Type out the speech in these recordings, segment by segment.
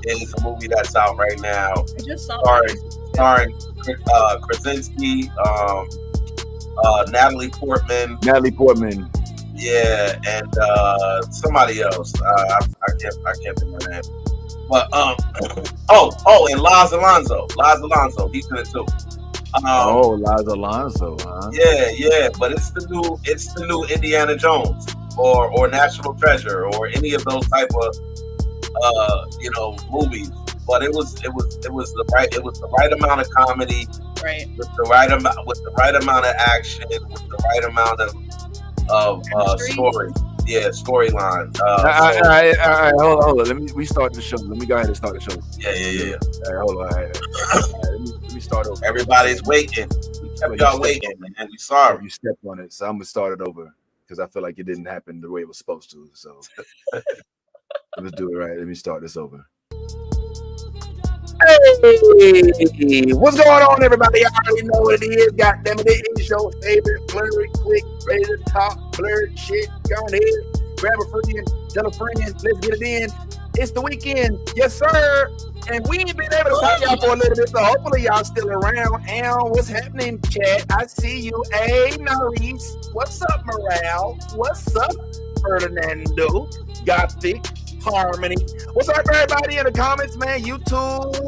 is a movie that's out right now, I just saw starring that. Krasinski, Natalie Portman, Natalie Portman. yeah, and somebody else. I can't think of her name. But and Laz Alonso. Laz Alonso, he's in it too. Laz Alonso, huh? Yeah. But it's the new Indiana Jones or National Treasure or any of those type of movies. But it was the right amount of comedy, Right. with the right amount of action, with the right amount of story. Yeah, storyline. All right, hold on. Let me start the show. Let me go ahead and start the show. Yeah. All right, hold on. All right, let me start over. Everybody's waiting. We kept y'all waiting, man. We sorry. You stepped on it, so I'm gonna start it over because I feel like it didn't happen the way it was supposed to. So let's do it right. Let me start this over. Hey, what's going on, everybody? Y'all already know what it is. Goddamn it, it is your favorite blurry, quick, ready to talk, blurred shit. Go on ahead, grab a friend, tell a friend, let's get it in. It's the weekend, yes sir. And we ain't been able to talk y'all for a little bit, so hopefully y'all still around. Al, what's happening, chat? I see you. Hey, Maurice, what's up, Morale? What's up, Ferdinando? Gothic. Harmony. What's up, everybody in the comments, man? YouTube.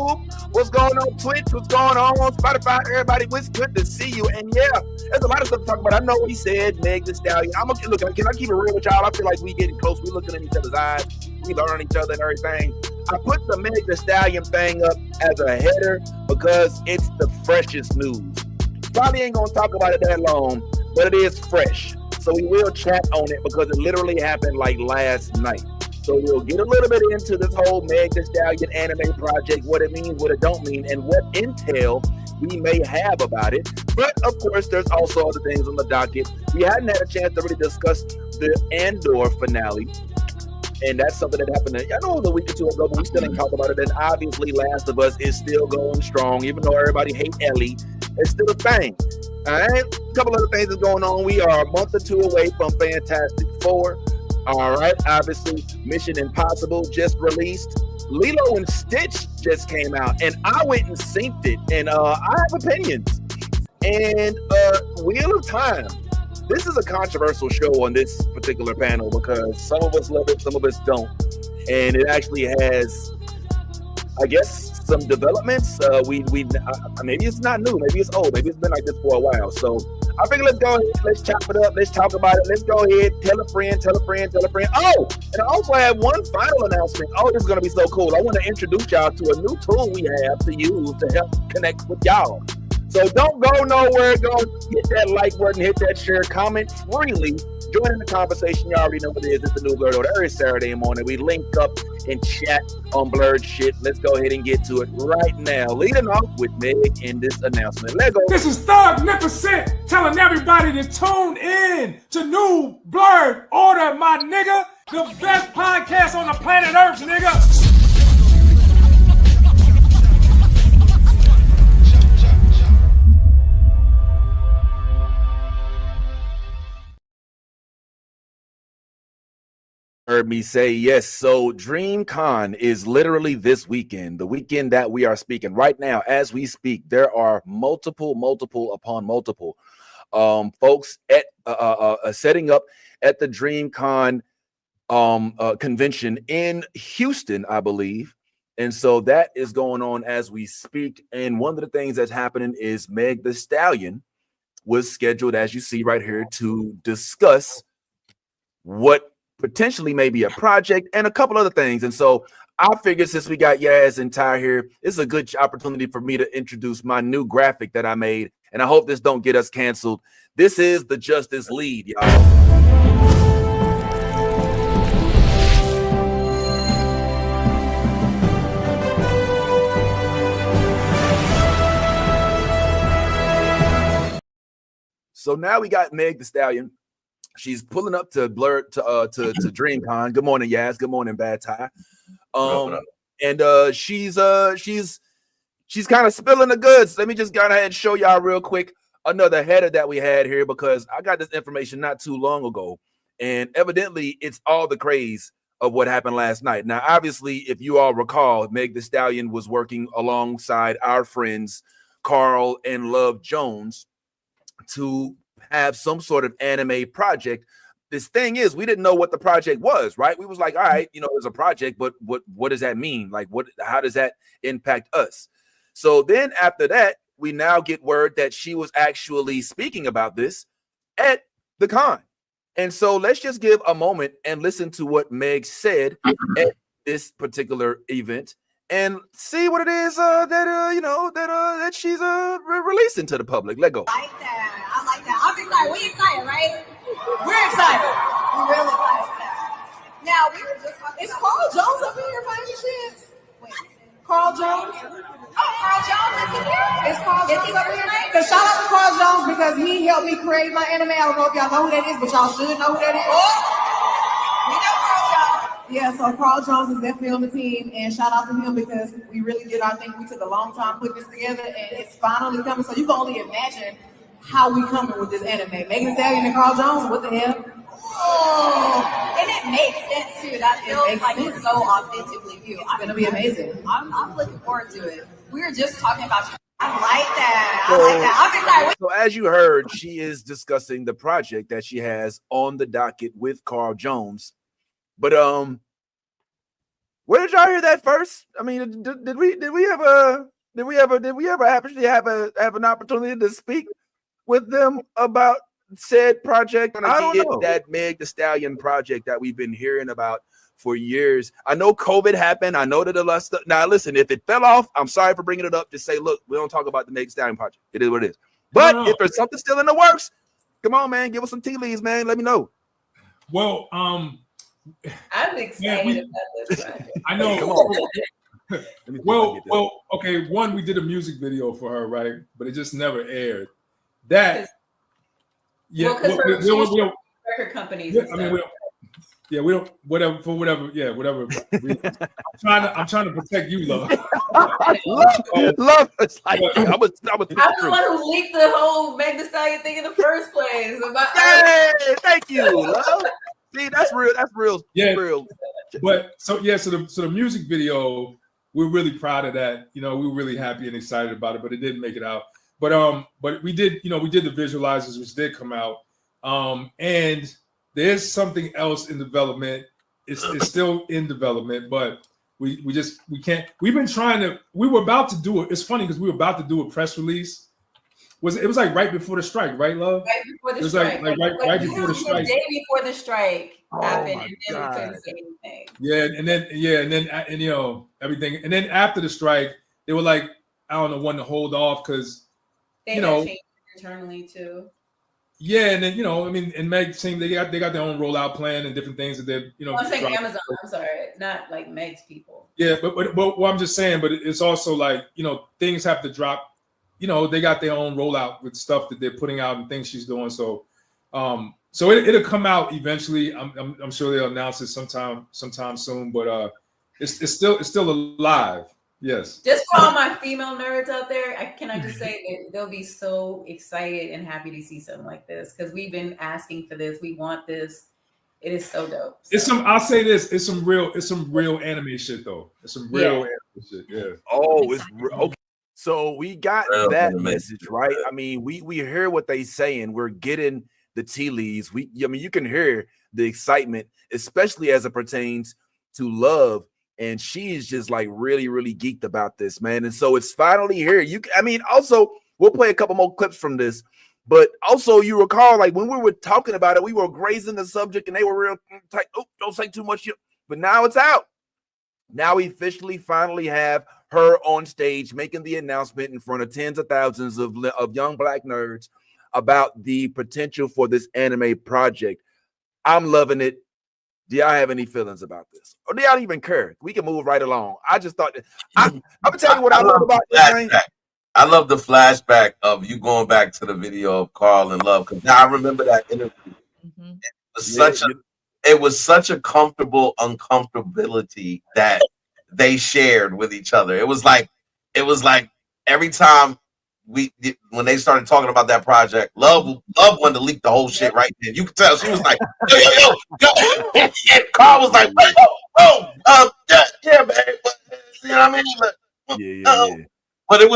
What's going on? Twitch. What's going on? Spotify. Everybody, it's good to see you. And yeah, there's a lot of stuff to talk about. I know what he said, Meg the Stallion. Look. Can I keep it real with y'all? I feel like we getting close. We looking in each other's eyes. We learn each other and everything. I put the Meg the Stallion thing up as a header because it's the freshest news. Probably ain't gonna talk about it that long, but it is fresh. So we will chat on it because it literally happened like last night. So we'll get a little bit into this whole Meg the Stallion anime project, what it means, what it don't mean, and what intel we may have about it. But of course, there's also other things on the docket. We hadn't had a chance to really discuss the Andor finale, and that's something that happened, I know it was a week or two ago, but we still didn't talk about it. And obviously, Last of Us is still going strong, even though everybody hates Ellie. It's still a thing. All right, a couple other things is going on. We are a month or two away from Fantastic Four. All right, obviously, Mission Impossible just released. Lilo and Stitch just came out, and I went and synced it, and I have opinions. And Wheel of Time. This is a controversial show on this particular panel because some of us love it, some of us don't. And it actually has, I guess, some developments. Maybe it's not new, maybe it's old, maybe it's been like this for a while. So I figure let's go ahead, let's chop it up, let's talk about it. Let's go ahead, tell a friend. Oh, and I also have one final announcement. Oh, this is gonna be so cool. I want to introduce y'all to a new tool we have to use to help connect with y'all. So don't go nowhere. Go hit that like button, hit that share, comment freely. Join in the conversation. You already know what it is. It's the new Blurred Order. Every Saturday morning, we link up and chat on blurred shit. Let's go ahead and get to it right now. Leading off with Meg in this announcement. Let's go. This is Thugnificent telling everybody to tune in to New Blurred Order, my nigga. The best podcast on the planet Earth, nigga. Heard me say yes. So DreamCon is literally this weekend, the weekend that we are speaking right now. As we speak, there are multiple folks at setting up at the DreamCon convention in Houston, I believe. And so that is going on as we speak. And one of the things that's happening is Meg the Stallion was scheduled, as you see right here, to discuss what potentially maybe a project and a couple other things. And so I figured since we got Yaz and Ty here, it's a good opportunity for me to introduce my new graphic that I made. And I hope this don't get us canceled. This is the Justice Lead, y'all. So now we got Meg the Stallion. She's pulling up to DreamCon. Good morning, Yaz. Good morning, Bad Ty. And she's kind of spilling the goods. Let me just go ahead and show y'all real quick another header that we had here because I got this information not too long ago, and evidently it's all the craze of what happened last night. Now, obviously, if you all recall, Meg Thee Stallion was working alongside our friends Carl and Love Jones to have some sort of anime project. This thing is, we didn't know what the project was, right? We was like, all right, there's a project, but what does that mean? Like, how does that impact us? So then after that, we now get word that she was actually speaking about this at the con. And so let's just give a moment and listen to what Meg said at this particular event and see what it is that she's releasing to the public. Let go. I like that. I'm excited. We excited, right? We're excited. We're really excited. Now we were just talking. Is Carl Jones up here by any chance? Wait, Carl Jones? Oh, Carl Jones is here. Is Carl Jones up here? Because shout out to Carl Jones because he helped me create my anime. I don't know if y'all know who that is, but y'all should know who that is. Oh, we know Carl Jones. Yeah, so Carl Jones is definitely on the team, and shout out to him because we really did our thing. We took a long time putting this together, and it's finally coming. So you can only imagine how we coming with this anime. Meg Thee Stallion and Carl Jones, what the hell? Oh, and it makes sense too. That feels like it's so authentically you. It's gonna be amazing. I'm looking forward to it. We were just talking about you. I like that. I'm excited. So as you heard, she is discussing the project that she has on the docket with Carl Jones. But where did y'all hear that first? I mean, did we ever actually have an opportunity to speak with them about said project? I don't know. That Meg Thee Stallion project that we've been hearing about for years. I know COVID happened. I know that a lot of stuff. Now, listen, if it fell off, I'm sorry for bringing it up. Just say, look, we don't talk about the Meg Thee Stallion project. It is what it is. But if there's something still in the works, come on, man, give us some tea leaves, man. Let me know. Well, I'm excited about this project. I know. Come on. Well, okay. One, we did a music video for her, right? But it just never aired. That, yeah. Well, because her record companies. Yeah, I mean, we don't. Whatever. For whatever. Yeah, whatever. I'm trying to protect you, love. Love. It's like I was I'm the one who leaked the whole Meg Thee Stallion thing in the first place. Hey, thank you, love. See, that's real. That's real. Yeah. Real. But so the music video, we're really proud of that. We were really happy and excited about it, but it didn't make it out. But we did the visualizers, which did come out. And there's something else in development. It's still in development, but we can't. We were about to do it. It's funny because we were about to do a press release. It was like right before the strike, right, love? Right before the strike. It was like right before the strike. The day before the strike happened, and then God. we couldn't say anything. Yeah, and then everything, and then after the strike, they were like, I don't know, wanting to hold off because they changed internally too. Yeah, and then and Meg team they got their own rollout plan and different things that they're I'm saying Amazon. I'm sorry, not like Meg's people. Yeah, but what I'm just saying, but it's also like things have to drop. They got their own rollout with stuff that they're putting out and things she's doing. So, it'll come out eventually. I'm sure they'll announce it sometime soon. But it's still alive. Yes. Just for all my female nerds out there, can I just say that they'll be so excited and happy to see something like this because we've been asking for this. We want this. It is so dope. So. I'll say this. It's some real anime shit though. It's some real anime shit. Yeah. Oh, it's okay. So we got that message, right? I mean, we hear what they saying. We're getting the tea leaves. You can hear the excitement, especially as it pertains to Love. And she's just like really, really geeked about this, man. And so it's finally here. Also, we'll play a couple more clips from this. But also, you recall, like when we were talking about it, we were grazing the subject and they were real tight. Oh, don't say too much. But now it's out. Now we officially finally have her on stage making the announcement in front of tens of thousands of young Black nerds about the potential for this anime project. I'm loving it. Do y'all have any feelings about this? Or do y'all even care? We can move right along. I just thought that I'm gonna tell you what I love about this thing. I love the flashback of you going back to the video of Carl and Love because I remember that interview. Mm-hmm. It was such a comfortable uncomfortability that they shared with each other. It was like every time when they started talking about that project, Love wanted to leak the whole shit right then. You could tell she was like, yo. And Carl was like, wait, yeah, man. But, you know what I mean? Like, yeah. But it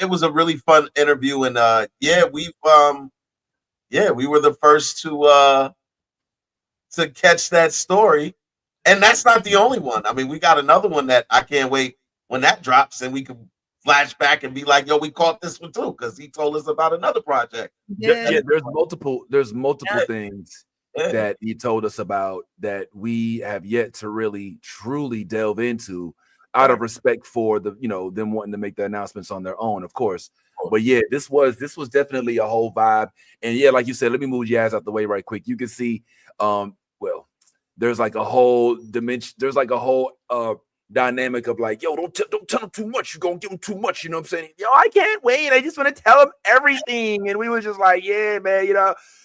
was a really fun interview, and we were the first to catch that story, and that's not the only one. I mean, we got another one that I can't wait when that drops, and we can flash back and be like, yo, we caught this one too, because he told us about another project. Yeah, there's multiple things that he told us about that we have yet to really truly delve into, out of respect for the them wanting to make the announcements on their own, of course. But yeah, this was definitely a whole vibe. And yeah, like you said, let me move Yaz out the way right quick. You can see there's like a whole dimension, there's like a whole dynamic of like, yo, don't tell them too much, you're gonna give them too much, you know what I'm saying? Yo, I can't wait, I just want to tell them everything. And we were just like, yeah, man,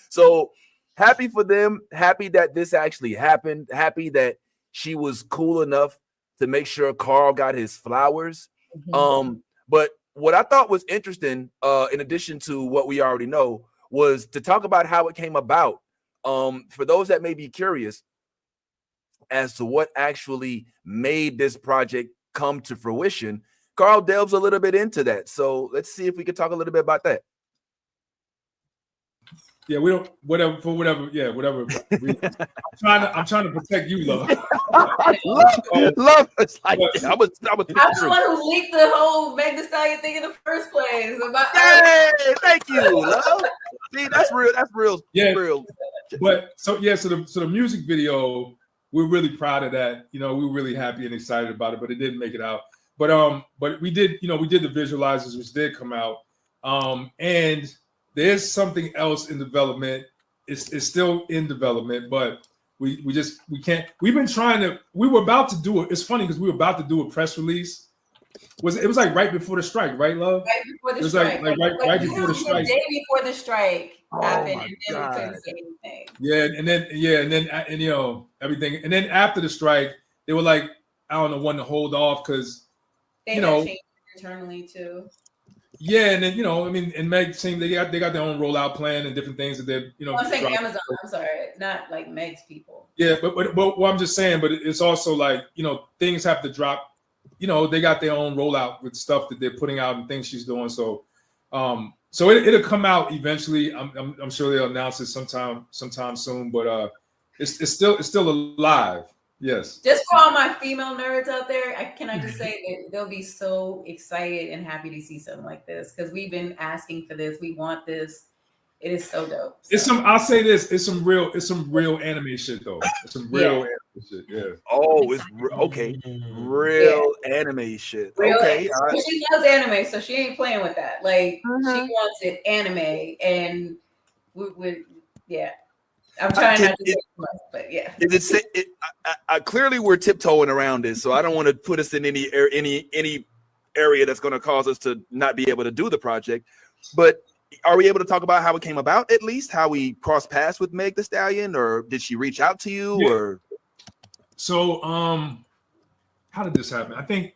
so happy for them, happy that this actually happened, happy that she was cool enough to make sure Carl got his flowers. But what I thought was interesting, in addition to what we already know, was to talk about how it came about. For those that may be curious as to what actually made this project come to fruition, Carl delves a little bit into that. So let's see if we can talk a little bit about that. Yeah, we don't whatever. Yeah, whatever. I'm trying to protect you, Love. Love. It's like I was I'm the one who leaked the whole Meg Thee Stallion thing in the first place. Hey, thank you, Love. See, that's real. That's real. Yeah, real. But so the music video, we're really proud of that. We were really happy and excited about it, but it didn't make it out. But we did the visualizers, which did come out. And there's something else in development. It's still in development, but we can't. We were about to do it. It's funny because we were about to do a press release. It was like right before the strike, right, Love? Right before the strike. Like right before the strike. The day before the strike happened, and then God. we couldn't say anything. Yeah, and then everything, and then after the strike, they were like, I don't know, wanting to hold off because they changed internally too. Yeah, and then and Meg saying they got their own rollout plan and different things that they're I'm saying Amazon. I'm sorry, not like Meg's people. Yeah, but what I'm just saying, but it's also like things have to drop. They got their own rollout with stuff that they're putting out and things she's doing. So, it'll come out eventually. I'm sure they'll announce it sometime soon. But it's still alive. Yes. Just for all my female nerds out there, can I just say that they'll be so excited and happy to see something like this because we've been asking for this. We want this. It is so dope. So. I'll say this. It's some real anime shit though. It's some real anime shit. Yeah. Oh, it's okay. Real anime shit. Okay. Right. She loves anime, so she ain't playing with that. Like she wants it anime, and we I'm trying not to say too much, but yeah. I clearly we're tiptoeing around this, so I don't want to put us in any area that's going to cause us to not be able to do the project. But are we able to talk about how it came about, at least how we crossed paths with Meg Thee Stallion, or did she reach out to you? Yeah. Or so, how did this happen? I think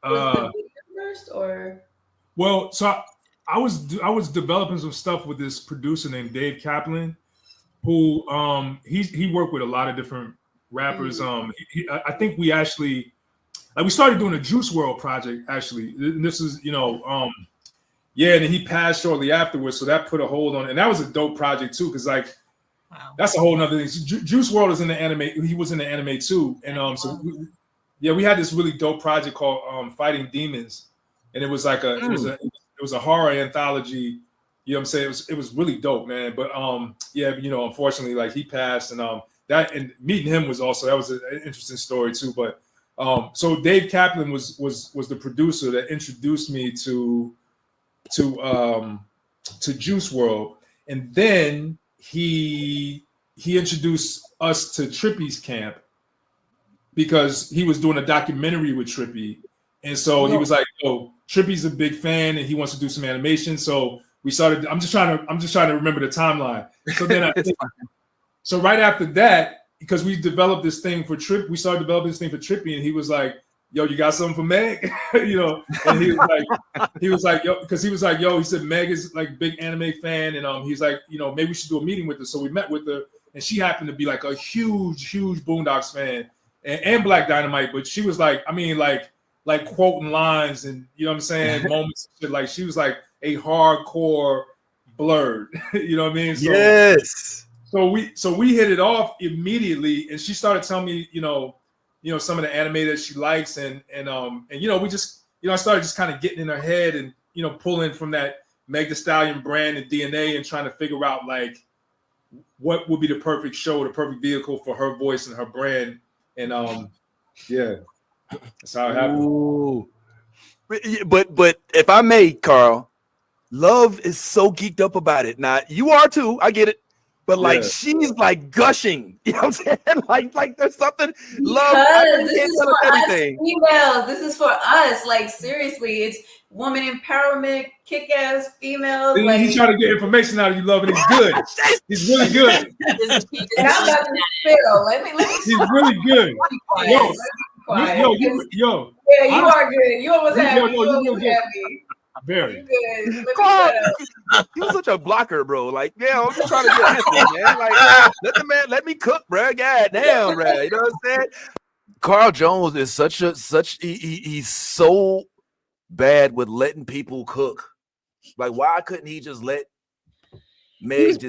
first or so I was developing some stuff with this producer named Dave Kaplan, who he worked with a lot of different rappers. I think we actually we started doing a Juice WRLD project actually. And this is and then he passed shortly afterwards, so that put a hold on it. And that was a dope project too, because that's a whole nother thing. So Juice WRLD is in the anime. He was in the anime too, and we had this really dope project called Fighting Demons, and it was like it was a horror anthology. You know what I'm saying? It was really dope, man. But unfortunately, like he passed, and that and meeting him was also an interesting story too. But so Dave Kaplan was the producer that introduced me to Juice WRLD, and then he introduced us to Trippy's camp because he was doing a documentary with Trippy, and so he was like, "Oh, Trippy's a big fan, and he wants to do some animation." So we started. I'm just trying to remember the timeline. So then so right after that, because we developed this thing for we started developing this thing for Trippy, and he was like, yo, you got something for Meg? And he was like, yo, because he was like, yo, he said Meg is like a big anime fan, and he's like, maybe we should do a meeting with her. So we met with her, and she happened to be like a huge Boondocks fan and Black Dynamite, but she was like, I mean, like quoting lines and moments and shit. Like she was like a hardcore Blurred. You know what I mean? So, yes. So we hit it off immediately, and she started telling me, some of the anime that she likes, and we just, I started just kind of getting in her head and pulling from that Meg Thee Stallion brand and DNA and trying to figure out like what would be the perfect show, the perfect vehicle for her voice and her brand, and yeah, that's how it happened. Ooh. But if I may, Carl, Love is so geeked up about it. Now you are too. I get it. But like she's like gushing, you know what I'm saying? Like there's something. Love. Because this is for us females. This is for us. Like seriously, it's woman empowerment, kick-ass females. Like, he's trying to get information out of you, Love, and he's good. He's really good. And I'm about to spill. Let me. He's really good. Yo. Yeah, you are good. You almost had me. You almost had me. Very good. You're such a blocker, bro. Like, yeah, I'm just trying to get answers, man. Like, let me cook, bro. God damn, bro. You know what I'm saying? Carl Jones is he's so bad with letting people cook. Like, why couldn't he just let Meg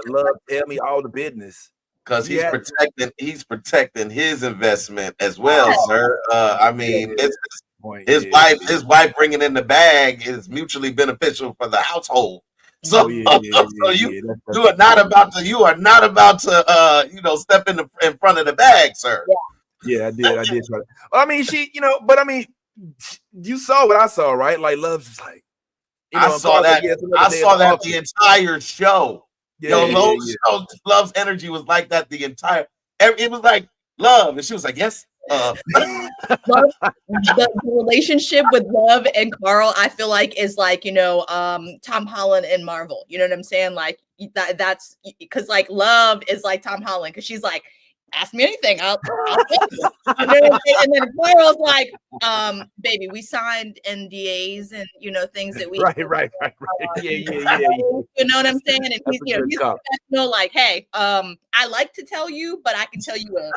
Love tell me all the business? Because he's protecting his investment as well, sir. I mean, his wife bringing in the bag is mutually beneficial for the household. So, you are not about to step in front of the bag, sir. Yeah, I did try to. I mean, you saw what I saw, right? Like Love's just like, I saw that the entire show. Love's energy was like that the entire. It was like Love, and she was like, yes. The relationship with Love and Carl, I feel like is like Tom Holland and Marvel. You know what I'm saying? Like that's because like Love is like Tom Holland because she's like, ask me anything, I'll tell you. And then Carl's like, baby, we signed NDAs and things that we right. Yeah. You know what I'm saying? And he's professional, like, hey, I like to tell you, but I can tell you a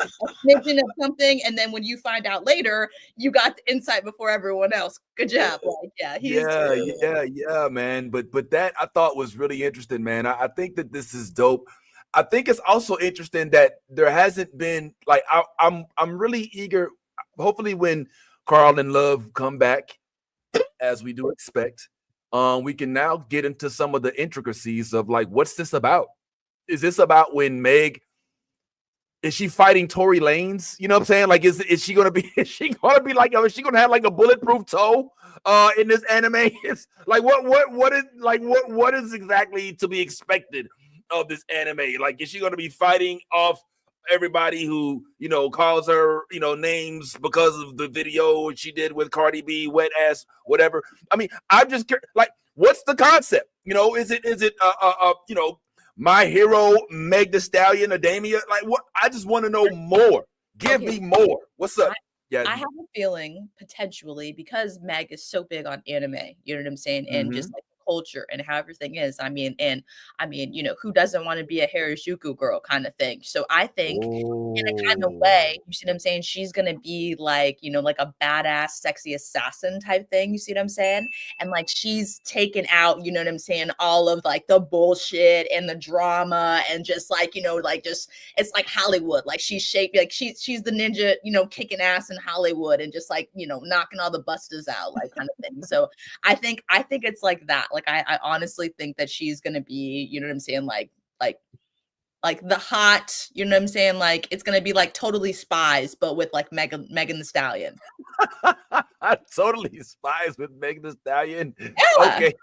smidgen of something, and then when you find out later, you got the insight before everyone else. Good job. Like, yeah, man. But that I thought was really interesting, man. I think that this is dope. I think it's also interesting that there hasn't been like I'm really eager. Hopefully, when Carl and Love come back, as we do expect, we can now get into some of the intricacies of like, what's this about? Is this about when Meg is she fighting Tory Lanez? You know what I'm saying? Like, is she gonna be? Is she gonna be like? Is she gonna have like a bulletproof toe in this anime? It's like what is exactly to be expected of this anime? Like, is she going to be fighting off everybody who calls her names because of the video she did with Cardi B, wet ass, whatever? I mean, I'm just like, what's the concept? Is it My Hero, Meg Thee Stallion, Adamia? Like, what? I just want to know more. Give me more. What's up? I have a feeling potentially because Meg is so big on anime, you know what I'm saying, and just like culture and how everything is. I mean, who doesn't want to be a Harajuku girl kind of thing? So I think in a kind of way, you see what I'm saying? She's gonna be like, like a badass, sexy assassin type thing. You see what I'm saying? And like she's taken out, you know what I'm saying, all of like the bullshit and the drama and just like, just it's like Hollywood. Like she's shaped like she's the ninja, kicking ass in Hollywood and just like, knocking all the busters out, like kind of thing. So I think it's like that. Like I honestly think that she's gonna be, you know what I'm saying, like the hot, you know what I'm saying, like it's gonna be like Totally Spies, but with like Megan Thee Stallion. Totally Spies with Megan Thee Stallion. Yeah. Okay.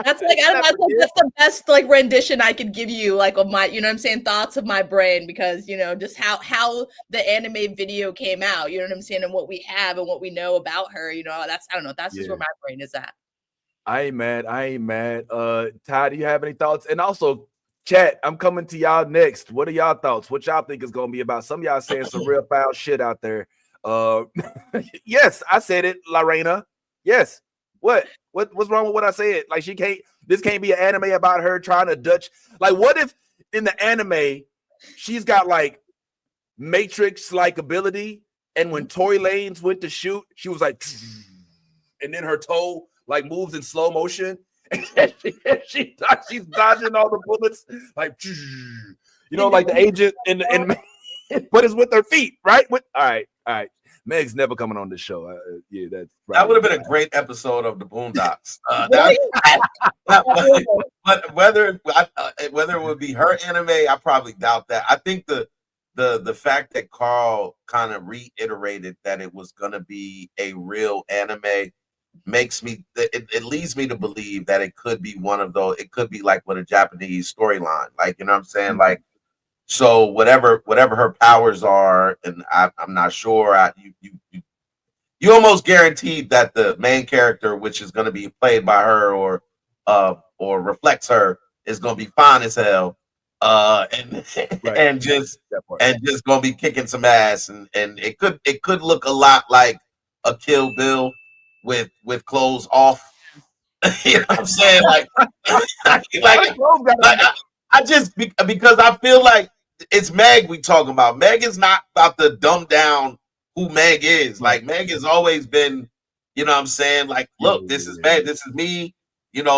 That's like that's the best like rendition I could give you, like of my, you know what I'm saying, thoughts of my brain, because just how the anime video came out, you know what I'm saying, and what we have and what we know about her, that's I don't know, that's just where my brain is at. I ain't mad. Ty, do you have any thoughts? And also Chat, I'm coming to y'all next. What are y'all thoughts? What y'all think is gonna be about? Some of y'all saying some real foul shit out there. Yes, I said it, Lorena. Yes. What's wrong with what I said? Like this can't be an anime about her trying to Dutch. Like, what if in the anime she's got like Matrix like ability, and when Tory Lanez went to shoot, she was like, and then her toe like moves in slow motion, and she's dodging all the bullets, like, like the agent in but it's with her feet, right? All right. Meg's never coming on this show. Yeah, that's right. That would have been a great episode of the Boondocks. But whether it would be her anime, I probably doubt that. I think the fact that Carl kind of reiterated that it was going to be a real anime makes me it leads me to believe that it could be one of those. It could be like with a Japanese storyline, like, you know what I'm saying, like. So whatever her powers are, and I'm not sure. You almost guaranteed that the main character, which is going to be played by her or reflects her, is going to be fine as hell, and Right. and just going to be kicking some ass, and it could look a lot like a Kill Bill with clothes off. You know what I'm saying? I just because I feel like it's Meg we talking about. Meg is not about to dumb down who Meg is. Like, Meg has always been, you know what I'm saying? Like, look, this is Meg, this is me, and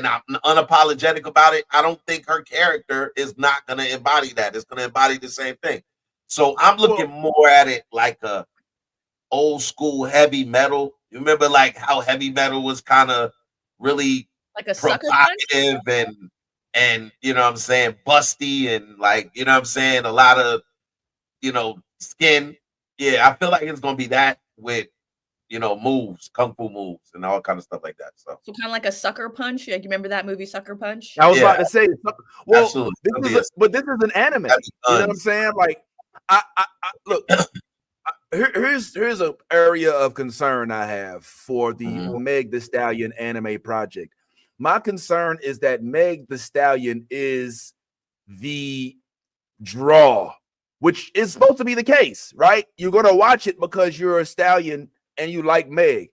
I'm unapologetic about it. I don't think her character is not gonna embody that. It's gonna embody the same thing. So I'm looking more at it like a old school heavy metal. You remember like how heavy metal was kind of really like a provocative and you know what I'm saying, busty, and like, you know what I'm saying, a lot of, skin. Yeah, I feel like it's gonna be that with moves, kung fu moves, and all kind of stuff like that. So kind of like a Sucker Punch. Like, you remember that movie Sucker Punch? I was about to say, well, absolutely. But this is an anime. You know what I'm saying? Like, I look. Here's an area of concern I have for the Meg the Stallion anime project. My concern is that Meg the Stallion is the draw, which is supposed to be the case, right? You're going to watch it because you're a stallion and you like Meg.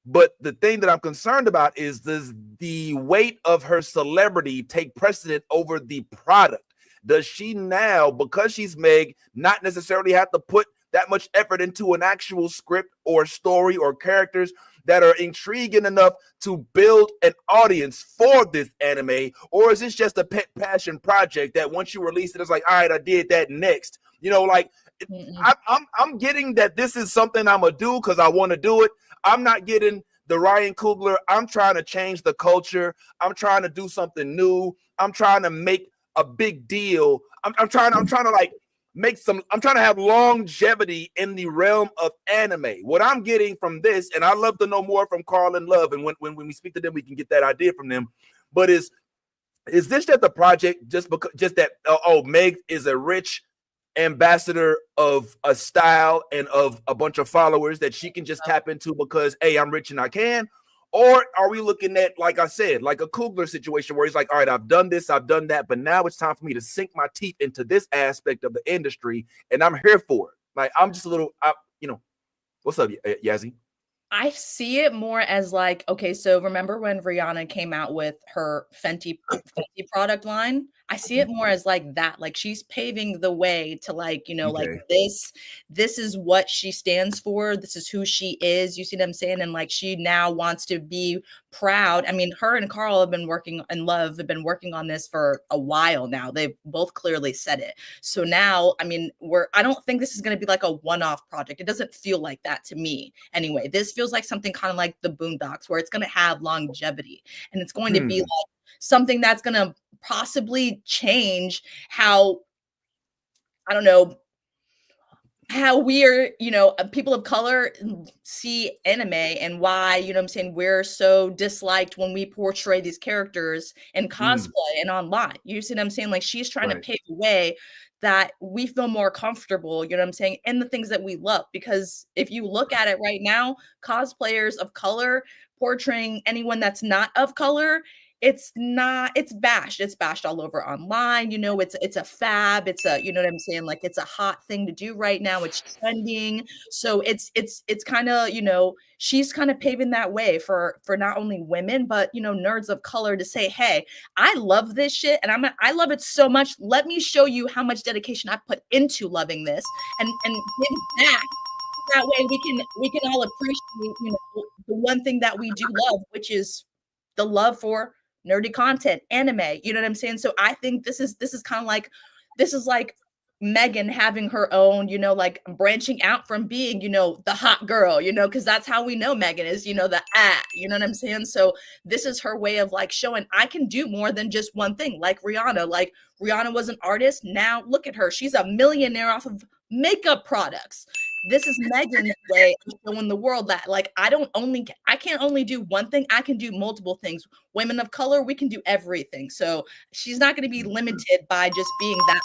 But the thing that I'm concerned about is, does the weight of her celebrity take precedent over the product? Does she now, because she's Meg, not necessarily have to put that much effort into an actual script or story or characters that are intriguing enough to build an audience for this anime? Or is this just a pet passion project that once you release it, it's like, all right, I did that next? I'm getting that this is something I'm gonna do because I want to do it. I'm not getting the Ryan Coogler. I'm trying to change the culture. I'm trying to do something new. I'm trying to make a big deal. I'm trying to like I'm trying to have longevity in the realm of anime. What I'm getting from this, and I'd love to know more from Carl and Love, and when we speak to them, we can get that idea from them. But is this just a project just that Meg is a rich ambassador of a style and of a bunch of followers that she can just tap into because, hey, I'm rich and I can? Or are we looking at, like I said, like a Coogler situation where he's like, all right, I've done this, I've done that, but now it's time for me to sink my teeth into this aspect of the industry, and I'm here for it. Like, I'm just a little, what's up, Yazzie? I see it more as like, okay, so remember when Rihanna came out with her Fenty product line? I see it more as like that. Like, she's paving the way to like, like this is what she stands for. This is who she is. You see what I'm saying? And like, she now wants to be proud. I mean, her and Carl have been working on this for a while now. They've both clearly said it. So now, I mean, I don't think this is going to be like a one-off project. It doesn't feel like that to me. Anyway, this feels like something kind of like the Boondocks, where it's going to have longevity, and it's going to be like something that's going to possibly change how, I don't know, how we're, people of color see anime, and why, what I'm saying, we're so disliked when we portray these characters in cosplay and online. You see what I'm saying? Like, she's trying to pave a way that we feel more comfortable, what I'm saying, in the things that we love. Because if you look at it right now, cosplayers of color portraying anyone that's not of color, it's not, it's bashed all over online, you know, it's a fab, it's a, you know what I'm saying, like it's a hot thing to do right now, it's trending. So it's kind of, you know, she's kind of paving that way for not only women but, you know, nerds of color to say, hey, I love this shit and I love it so much, let me show you how much dedication I put into loving this and give back. That way we can all appreciate, you know, the one thing that we do love, which is the love for nerdy content, anime. You know what I'm saying? So I think this is kind of like, this is like Megan having her own, you know, like branching out from being, you know, the hot girl, you know, because that's how we know Megan is, you know, the you know what I'm saying? So this is her way of like showing I can do more than just one thing. Like Rihanna was an artist. Now look at her. She's a millionaire off of makeup products. This is Megan's way of showing the world that like I can't only do one thing, I can do multiple things. Women of color, we can do everything. So she's not going to be limited by just being that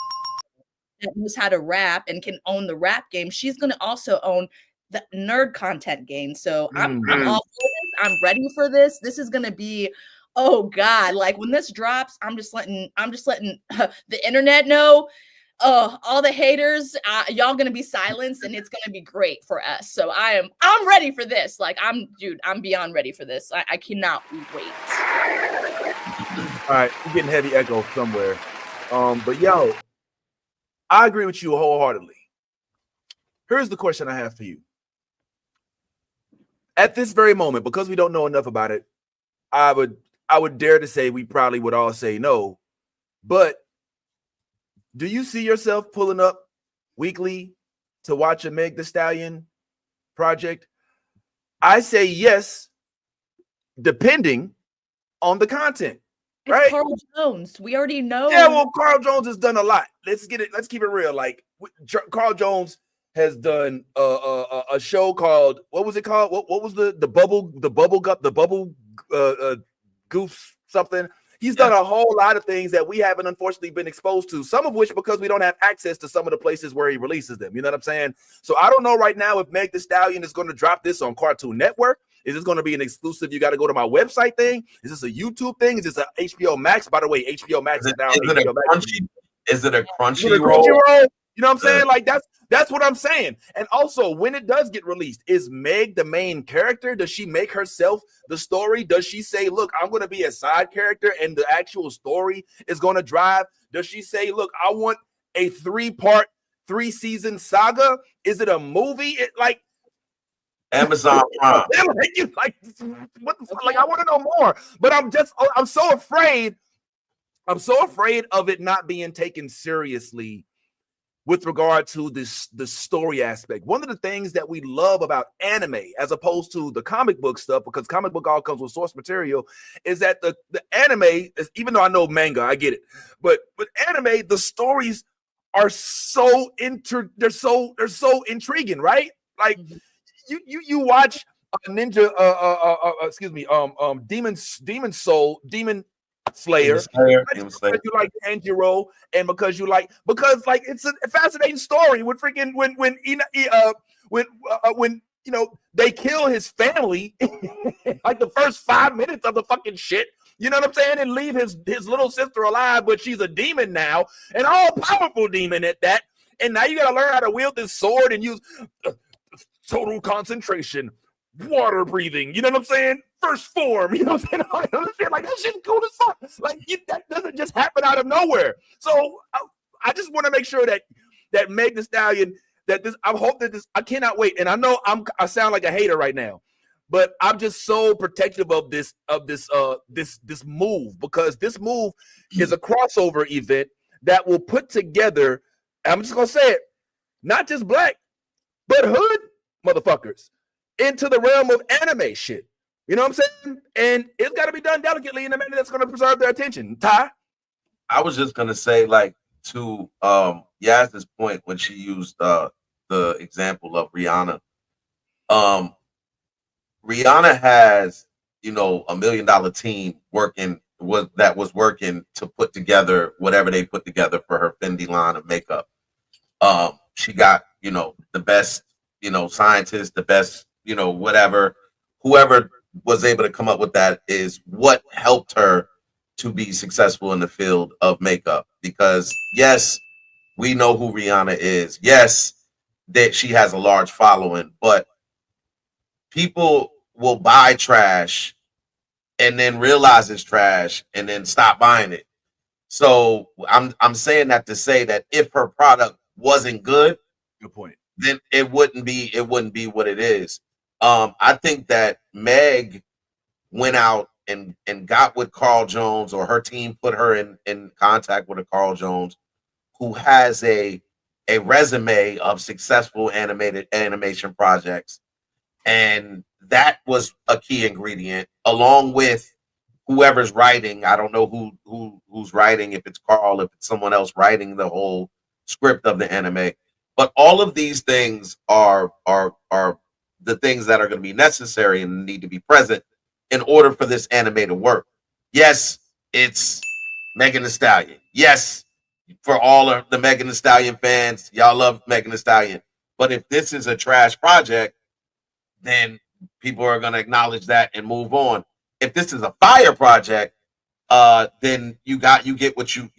knows how to rap and can own the rap game. She's going to also own the nerd content game. So I'm all for this. I'm ready for this. This is going to be, oh God, like when this drops, I'm just letting the internet know. Oh, all the haters, y'all gonna be silenced, and it's gonna be great for us. So I'm ready for this. Like I'm beyond ready for this. I cannot wait. All right, you're getting heavy echo somewhere. But yo, I agree with you wholeheartedly. Here's the question I have for you. At this very moment, because we don't know enough about it, I would dare to say we probably would all say no, but do you see yourself pulling up weekly to watch a Meg Thee Stallion project? I say yes, depending on the content. It's right? Carl Jones. We already know. Yeah, well, Carl Jones has done a lot. Let's keep it real. Like Carl Jones has done a show called, what was it called? What was the bubble goof something? He's done a whole lot of things that we haven't unfortunately been exposed to, some of which because we don't have access to some of the places where he releases them. You know what I'm saying? So I don't know right now if Meg Thee Stallion is going to drop this on Cartoon Network. Is this going to be an exclusive? You got to go to my website thing. Is this a YouTube thing? Is this a HBO Max? By the way, HBO Max is now. Is it a Crunchyroll? You know what I'm saying? Like that's what I'm saying. And also, when it does get released, is Meg the main character? Does she make herself the story? Does she say, look, I'm going to be a side character and the actual story is going to drive? Does she say, look, I want a 3-part, 3-season saga? Is it a movie? Like Amazon Prime. Like, what the fuck? Like, I want to know more. But I'm so afraid of it not being taken seriously with regard to the story aspect. One of the things that we love about anime, as opposed to the comic book stuff, because comic book all comes with source material, is that the anime is, even though I know manga, I get it, but anime, the stories are so they're so intriguing, right? Like you watch Ninja, Demon Slayer. Because you like Tanjiro, and because like it's a fascinating story with freaking when you know they kill his family like the first 5 minutes of the fucking shit. You know what I'm saying? And leave his little sister alive, but she's a demon now, an all-powerful demon at that. And now you gotta learn how to wield this sword and use total concentration, water breathing. You know what I'm saying? First form, you know what I'm saying? Like, that shit's cool as fuck. Like, that doesn't just happen out of nowhere. So I just want to make sure that Meg Thee Stallion, I hope that this, I cannot wait. And I know I sound like a hater right now, but I'm just so protective of this move, because this move is a crossover event that will put together, I'm just gonna say it, not just black, but hood motherfuckers into the realm of anime shit. You know what I'm saying? And it's got to be done delicately in a manner that's going to preserve their attention. Ty? I was just going to say, like, to Yaz's point when she used the example of Rihanna. Rihanna has, you know, $1 million team that was working to put together whatever they put together for her Fendi line of makeup. She got, you know, the best, you know, scientists, the best, you know, whoever was able to come up with that is what helped her to be successful in the field of makeup, because yes, we know who Rihanna is. Yes, that she has a large following, but people will buy trash and then realize it's trash and then stop buying it. So I'm saying that to say that if her product wasn't good, Good point. then it wouldn't be what it is. I think that Meg went out and got with Carl Jones, or her team put her in contact with a Carl Jones who has a resume of successful animated animation projects, and that was a key ingredient, along with whoever's writing. I don't know who's writing, if it's Carl, if it's someone else writing the whole script of the anime. But all of these things are the things that are going to be necessary and need to be present in order for this anime to work. Yes, it's Megan Thee Stallion. Yes, for all of the Megan Thee Stallion fans, y'all love Megan Thee Stallion. But if this is a trash project, then people are going to acknowledge that and move on. If this is a fire project, then you get what you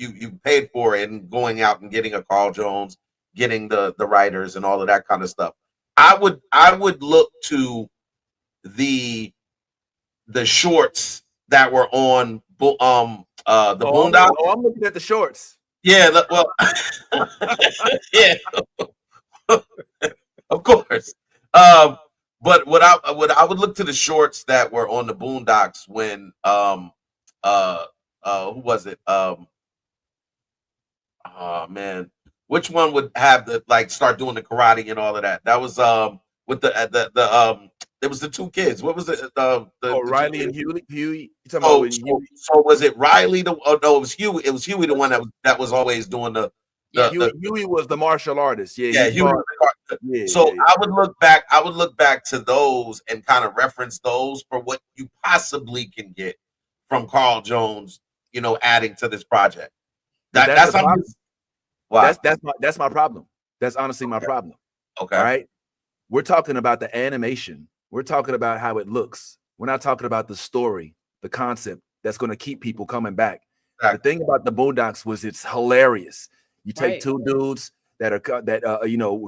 paid for in going out and getting a Carl Jones, getting the writers and all of that kind of stuff. I would look to the shorts that were on the Boondocks. I'm looking at the shorts. Yeah, well, yeah, of course. But what I would look to the shorts that were on the Boondocks when who was it? Oh man, which one would have the like start doing the karate and all of that? That was with the it was the two kids. What was it? Riley and Huey. You talking So, about so, so was it Riley? Oh no, it was Huey. It was Huey, the one that was always doing the Huey was the martial artist. yeah. He Huey fought- was the car- yeah, So yeah, yeah. I would look back to those and kind of reference those for what you possibly can get from Carl Jones, adding to this project. That's the problem. Wow. That's my problem. That's honestly my problem. Okay. All right. We're talking about the animation. We're talking about how it looks. We're not talking about the story, the concept that's going to keep people coming back. Exactly. The thing about the Boondocks was it's hilarious. You take Right. two dudes that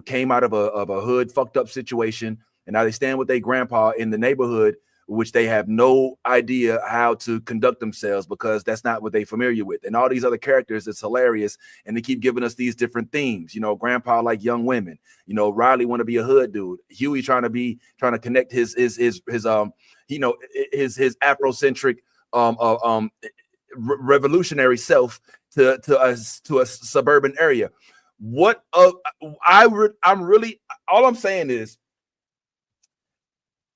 came out of a hood fucked up situation, and now they stand with their grandpa in the neighborhood, which they have no idea how to conduct themselves because that's not what they're familiar with. And all these other characters, it's hilarious. And they keep giving us these different themes. Grandpa like young women. Riley want to be a hood dude. Huey trying to connect his Afrocentric revolutionary self to a suburban area. I'm really all I'm saying is,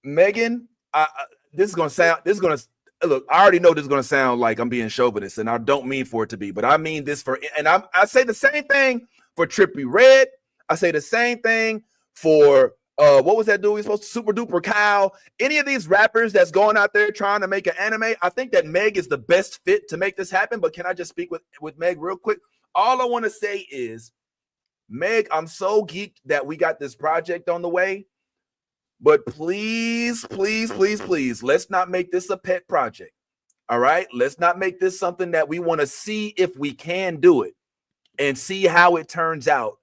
Megan, this is gonna look. I already know this is gonna sound like I'm being chauvinist, and I don't mean for it to be, but I mean this I say the same thing for Trippie Redd. I say the same thing for what was that dude? He's supposed to Super Duper Kyle. Any of these rappers that's going out there trying to make an anime, I think that Meg is the best fit to make this happen. But can I just speak with Meg real quick? All I want to say is, Meg, I'm so geeked that we got this project on the way. But please, please, please, please, let's not make this a pet project. All right? Let's not make this something that we want to see if we can do it and see how it turns out.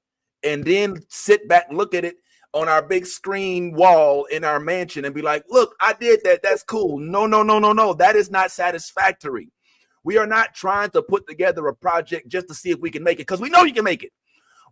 And then sit back, look at it on our big screen wall in our mansion and be like, look, I did that. That's cool. No. That is not satisfactory. We are not trying to put together a project just to see if we can make it, because we know you can make it.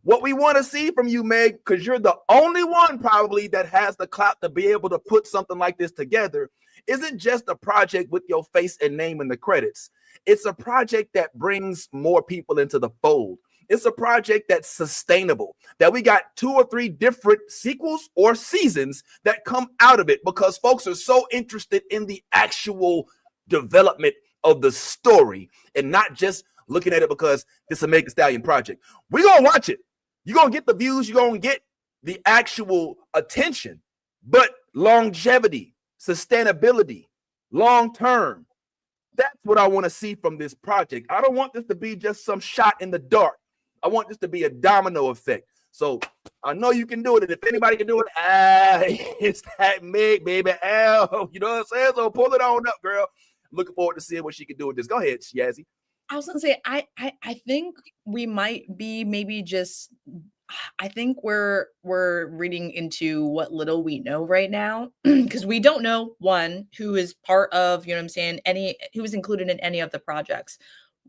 What we want to see from you, Meg, because you're the only one probably that has the clout to be able to put something like this together, isn't just a project with your face and name in the credits. It's a project that brings more people into the fold. It's a project that's sustainable, that we got 2 or 3 different sequels or seasons that come out of it because folks are so interested in the actual development of the story and not just looking at it because it's a Megan Thee Stallion project. We're going to watch it. You're going to get the views. You're going to get the actual attention, but longevity, sustainability, long-term. That's what I want to see from this project. I don't want this to be just some shot in the dark. I want this to be a domino effect. So I know you can do it. And if anybody can do it, it's that Meg, baby. You know what I'm saying? So pull it on up, girl. looking forward to seeing what she can do with this. Go ahead, Yazzie. I was gonna say, I think we might be maybe just. I think we're reading into what little we know right now, because we don't know one who is part of, you know what I'm saying, who is included in any of the projects.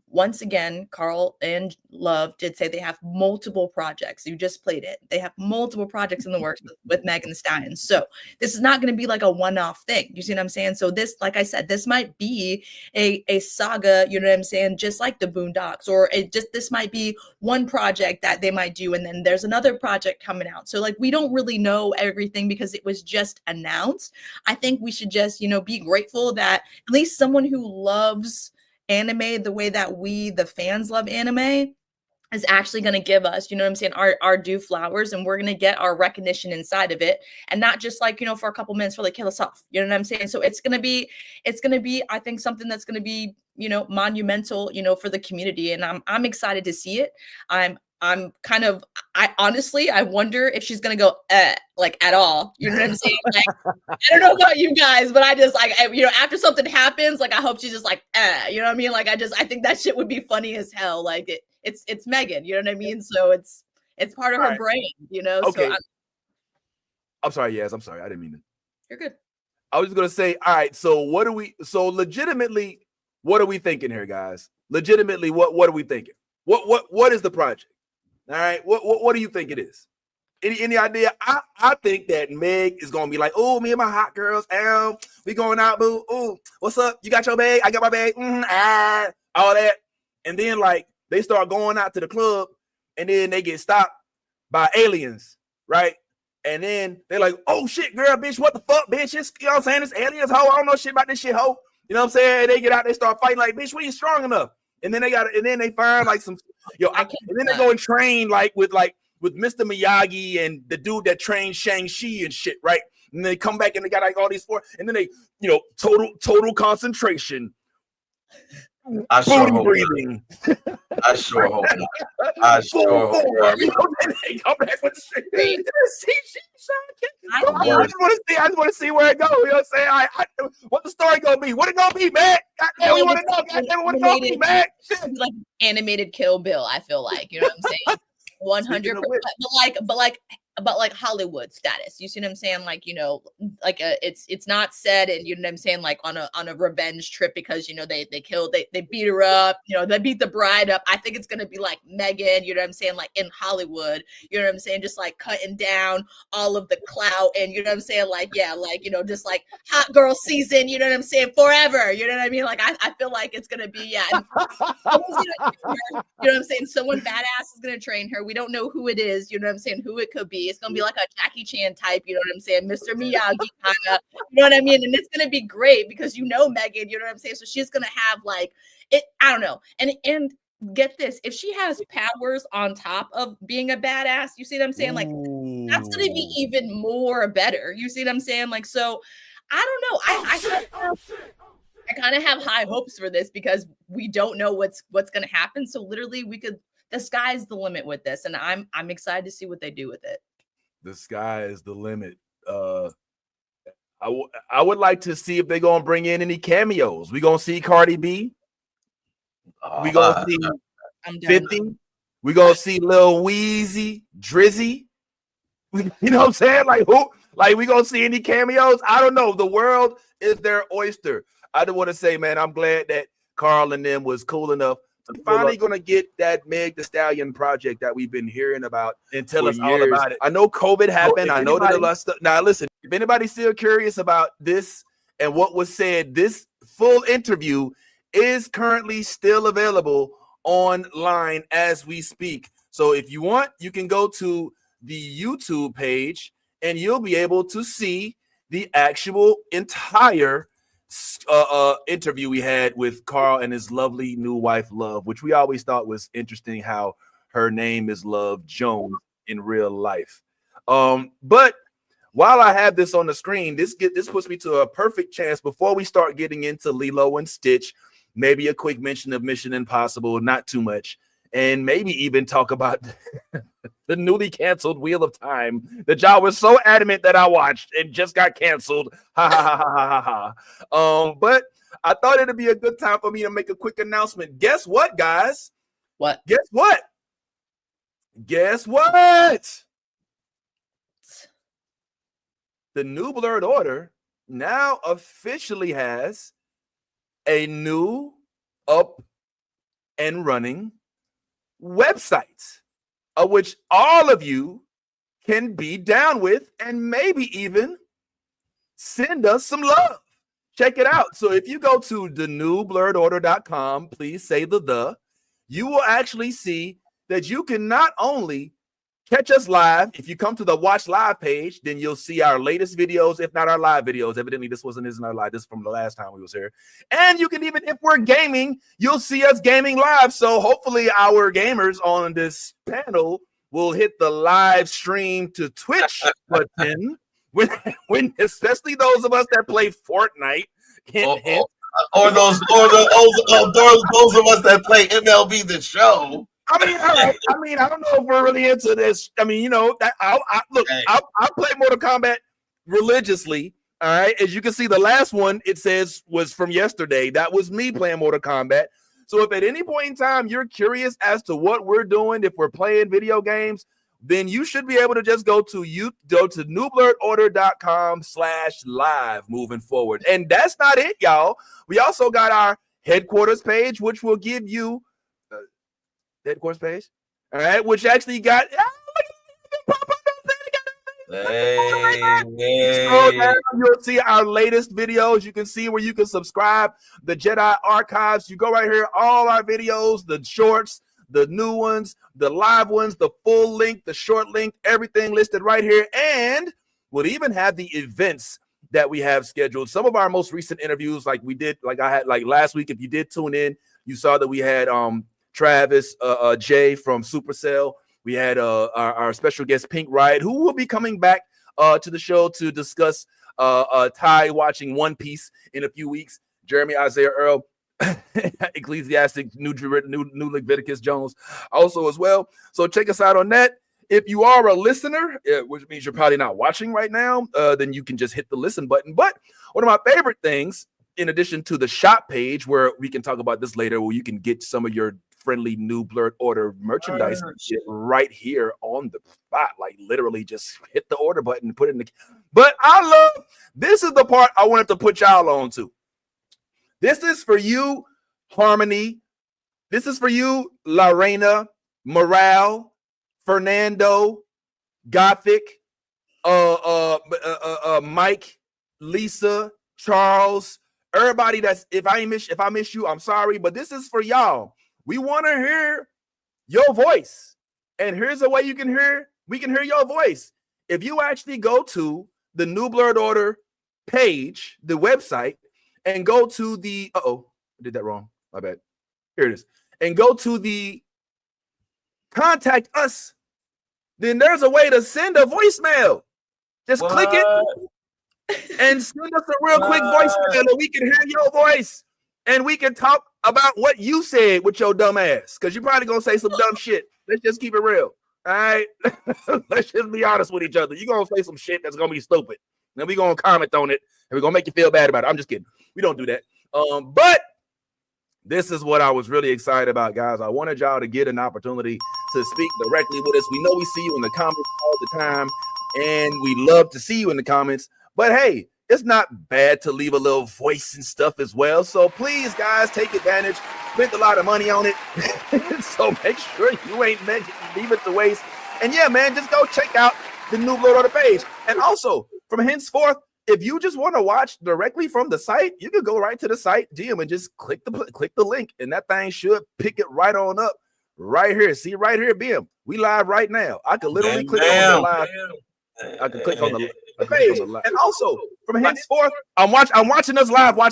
Once again, Carl and Love did say they have multiple projects. You just played it. They have multiple projects in the works with Megan Thee Stallion. So this is not going to be like a one-off thing. You see what I'm saying? So this, like I said, this might be a saga, you know what I'm saying? Just like the Boondocks, or this might be one project that they might do. And then there's another project coming out. So like, we don't really know everything because it was just announced. I think we should just, be grateful that at least someone who loves anime the way that we, the fans, love anime, is actually going to give us, you know what I'm saying, our due flowers, and we're going to get our recognition inside of it, and not just like, for a couple minutes for like kill us off, you know what I'm saying? So it's going to be, I think, something that's going to be, monumental, for the community, and I'm excited to see it. I'm kind of, I honestly wonder if she's going to go, like, at all. You know what I'm saying? Like, I don't know about you guys, but I just like, after something happens, like, I hope she's just like, you know what I mean? Like, I think that shit would be funny as hell. Like, it's Megan, you know what I mean? So it's part of her brain, Okay. So I'm sorry, Yaz. I'm sorry. I didn't mean to. You're good. I was just going to say, all right, so legitimately, what are we thinking here, guys? Legitimately, what are we thinking? What is the project? All right, what do you think it is? Any idea? I think that Meg is gonna be like, oh, me and my hot girls, we going out, boo. Oh, what's up? You got your bag? I got my bag. All that, and then like they start going out to the club, and then they get stopped by aliens, right? And then they're like, oh shit, girl, bitch, what the fuck, bitch? It's, you know what I'm saying? It's aliens, ho. I don't know shit about this shit, ho. You know what I'm saying? They get out, they start fighting like, bitch, we ain't strong enough. And then they find like some, and then they go and train like with Mr. Miyagi and the dude that trained Shang-Chi and shit, right? And they come back and they got like all these four, and then they, total concentration. I sure hope breathing. I sure hope not. I sure hope not. They come back with shit. I worst. just want to see where it goes. You know what I'm saying? What the story gonna be? What it gonna be, man? Goddamn, we want to know. Goddamn, what it gonna be, man? Like animated Kill Bill, I feel like, you know what I'm saying? 100%. But like Hollywood status. You see what I'm saying? Like, it's not said, and you know what I'm saying, like on a revenge trip because they beat her up, they beat the bride up. I think it's gonna be like Megan, you know what I'm saying, like in Hollywood, you know what I'm saying, just like cutting down all of the clout, and you know what I'm saying, like, yeah, like, just like hot girl season, you know what I'm saying, forever, you know what I mean? Like I feel like it's gonna be, yeah. And you know what I'm saying? Someone badass is gonna train her. We don't know who it is, you know what I'm saying, who it could be. It's gonna be like a Jackie Chan type, you know what I'm saying, Mr. Miyagi kind of, you know what I mean? And it's gonna be great because Megan, you know what I'm saying? So she's gonna have like it, I don't know. And get this, if she has powers on top of being a badass, you see what I'm saying? Like that's gonna be even more better. You see what I'm saying? Like, so I don't know. I kind of have high hopes for this because we don't know what's gonna happen. So literally the sky's the limit with this, and I'm excited to see what they do with it. The sky is the limit. I would like to see if they're gonna bring in any cameos. We gonna see Cardi B. We gonna see 50. We gonna see Lil Weezy, Drizzy. You know what I'm saying? Like who? Like we gonna see any cameos? I don't know. The world is their oyster. I just want to say, man, I'm glad that Carl and them was cool enough. I'm finally gonna get that Meg Thee Stallion project that we've been hearing about and tell us all about it. I know COVID happened. I know that a lot of stuff. Now listen, if anybody's still curious about this and what was said, this full interview is currently still available online as we speak. So if you want, you can go to the YouTube page and you'll be able to see the actual entire interview we had with Carl and his lovely new wife, Love, which we always thought was interesting how her name is Love Jones in real life. But while I have this on the screen, this puts me to a perfect chance before we start getting into Lilo and Stitch, maybe a quick mention of Mission Impossible, not too much, and maybe even talk about the newly canceled Wheel of Time that y'all was so adamant that I watched and just got canceled. Ha ha ha ha ha ha. But I thought it'd be a good time for me to make a quick announcement. Guess what, guys? What? Guess what? Guess what? The New Blurred Order now officially has a new up and running website, of which all of you can be down with and maybe even send us some love. Check it out. So if you go to thenewblurredorder.com, please say the, you will actually see that you can not only catch us live. If you come to the watch live page, then you'll see our latest videos, if not our live videos. Evidently, this isn't our live. This is from the last time we was here. And you can even, if we're gaming, you'll see us gaming live. So hopefully our gamers on this panel will hit the live stream to Twitch button when especially those of us that play Fortnite. Or those of us that play MLB The Show. I mean, I don't know if we're really into this. I mean, you know, I play Mortal Kombat religiously. All right, as you can see, the last one it says was from yesterday. That was me playing Mortal Kombat. So if at any point in time you're curious as to what we're doing, if we're playing video games, then you should be able to just go to newblurredorder.com/live moving forward. And that's not it, y'all. We also got our headquarters page, which will give you headquarters page, all right, which actually got you'll see our latest videos. You can see where you can subscribe, the Jedi archives. You go right here, all our videos, the shorts, the new ones, the live ones, the full length, the short length, everything listed right here. And we'll even have the events that we have scheduled. Some of our most recent interviews, like I had last week. If you did tune in, you saw that we had Travis Jay from Supercell. We had our special guest Pink Riot, who will be coming back to the show to discuss Ty watching One Piece in a few weeks. Jeremy Isaiah Earl, Ecclesiastic, New Leviticus Jones, also as well. So check us out on that. If you are a listener, which means you're probably not watching right now, then you can just hit the listen button. But one of my favorite things, in addition to the shop page, where we can talk about this later, where you can get some of your friendly New Blurred Order merchandise right here on the spot, like literally just hit the order button and put it in the. But this is the part I wanted to put y'all on to. This is for you, Harmony. This is for you, Lorena, Morale, Fernando, Gothic, Mike, Lisa, Charles, everybody that's if I miss you, I'm sorry, but this is for y'all. We want to hear your voice. And here's a way we can hear your voice. If you actually go to the New Blurred Order page, the website, and go to the I did that wrong. My bad. Here it is. And go to the contact us. Then there's a way to send a voicemail. Just click it and send us a real quick voicemail and we can hear your voice. And we can talk about what you said with your dumb ass. Because you're probably going to say some dumb shit. Let's just keep it real. All right? Let's just be honest with each other. You're going to say some shit that's going to be stupid. Then we're going to comment on it. And we're going to make you feel bad about it. I'm just kidding. We don't do that. But this is what I was really excited about, guys. I wanted y'all to get an opportunity to speak directly with us. We know we see you in the comments all the time. And we love to see you in the comments. But hey, it's not bad to leave a little voice and stuff as well. So please, guys, take advantage. Spent a lot of money on it. So make sure you ain't leave it to waste. And yeah, man, just go check out the New Blurred Order page. And also, from henceforth, if you just want to watch directly from the site, you can go right to the site, DM, and just click the link. And that thing should pick it right on up right here. See right here, BM. We live right now. I could literally click on the live. I can click on the page. And also, from henceforth, I'm watching us live. You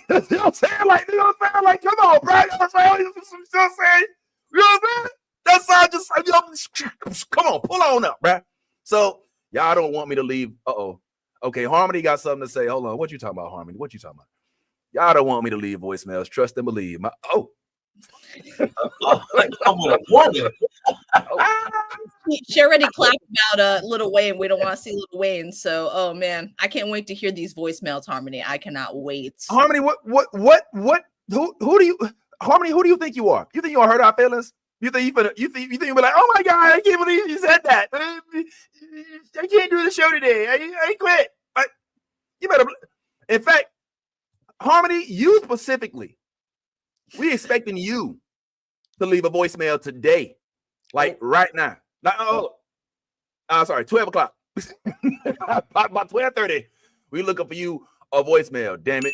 know what I'm saying? Like, come on, bro. You know what I'm saying? That's all just, come on, pull on up, bro. So, y'all don't want me to leave. Okay, Harmony got something to say. Hold on. What you talking about, Harmony? What you talking about? Y'all don't want me to leave voicemails. Trust and believe. Like, I'm with a warning. She already clapped about Lil Wayne. We don't want to see Lil Wayne. So, oh man, I can't wait to hear these voicemails, Harmony. I cannot wait. Harmony, who do you Harmony, who do you think you are? You think you hurt our feelings? You think you be like, oh my God, I can't believe you said that. I can't do the show today. I quit. You better. In fact, Harmony, you specifically, we expecting you to leave a voicemail today, like right now. Like, sorry, 12 o'clock. About 12:30. We looking for you a voicemail. Damn it.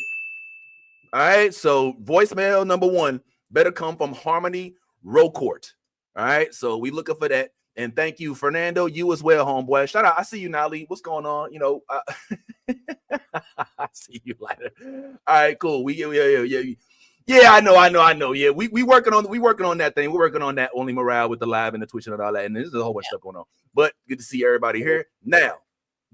All right. So voicemail number 1 better come from Harmony Rocourt. All right. So we looking for that. And thank you, Fernando. You as well, homeboy. Shout out. I see you, Nali. What's going on? You know, I see you later. All right, cool. Yeah, I know. Yeah, we working on that thing. We're working on that only morale with the live and the Twitch and all that. And there's a whole bunch of stuff going on. But good to see everybody here. Now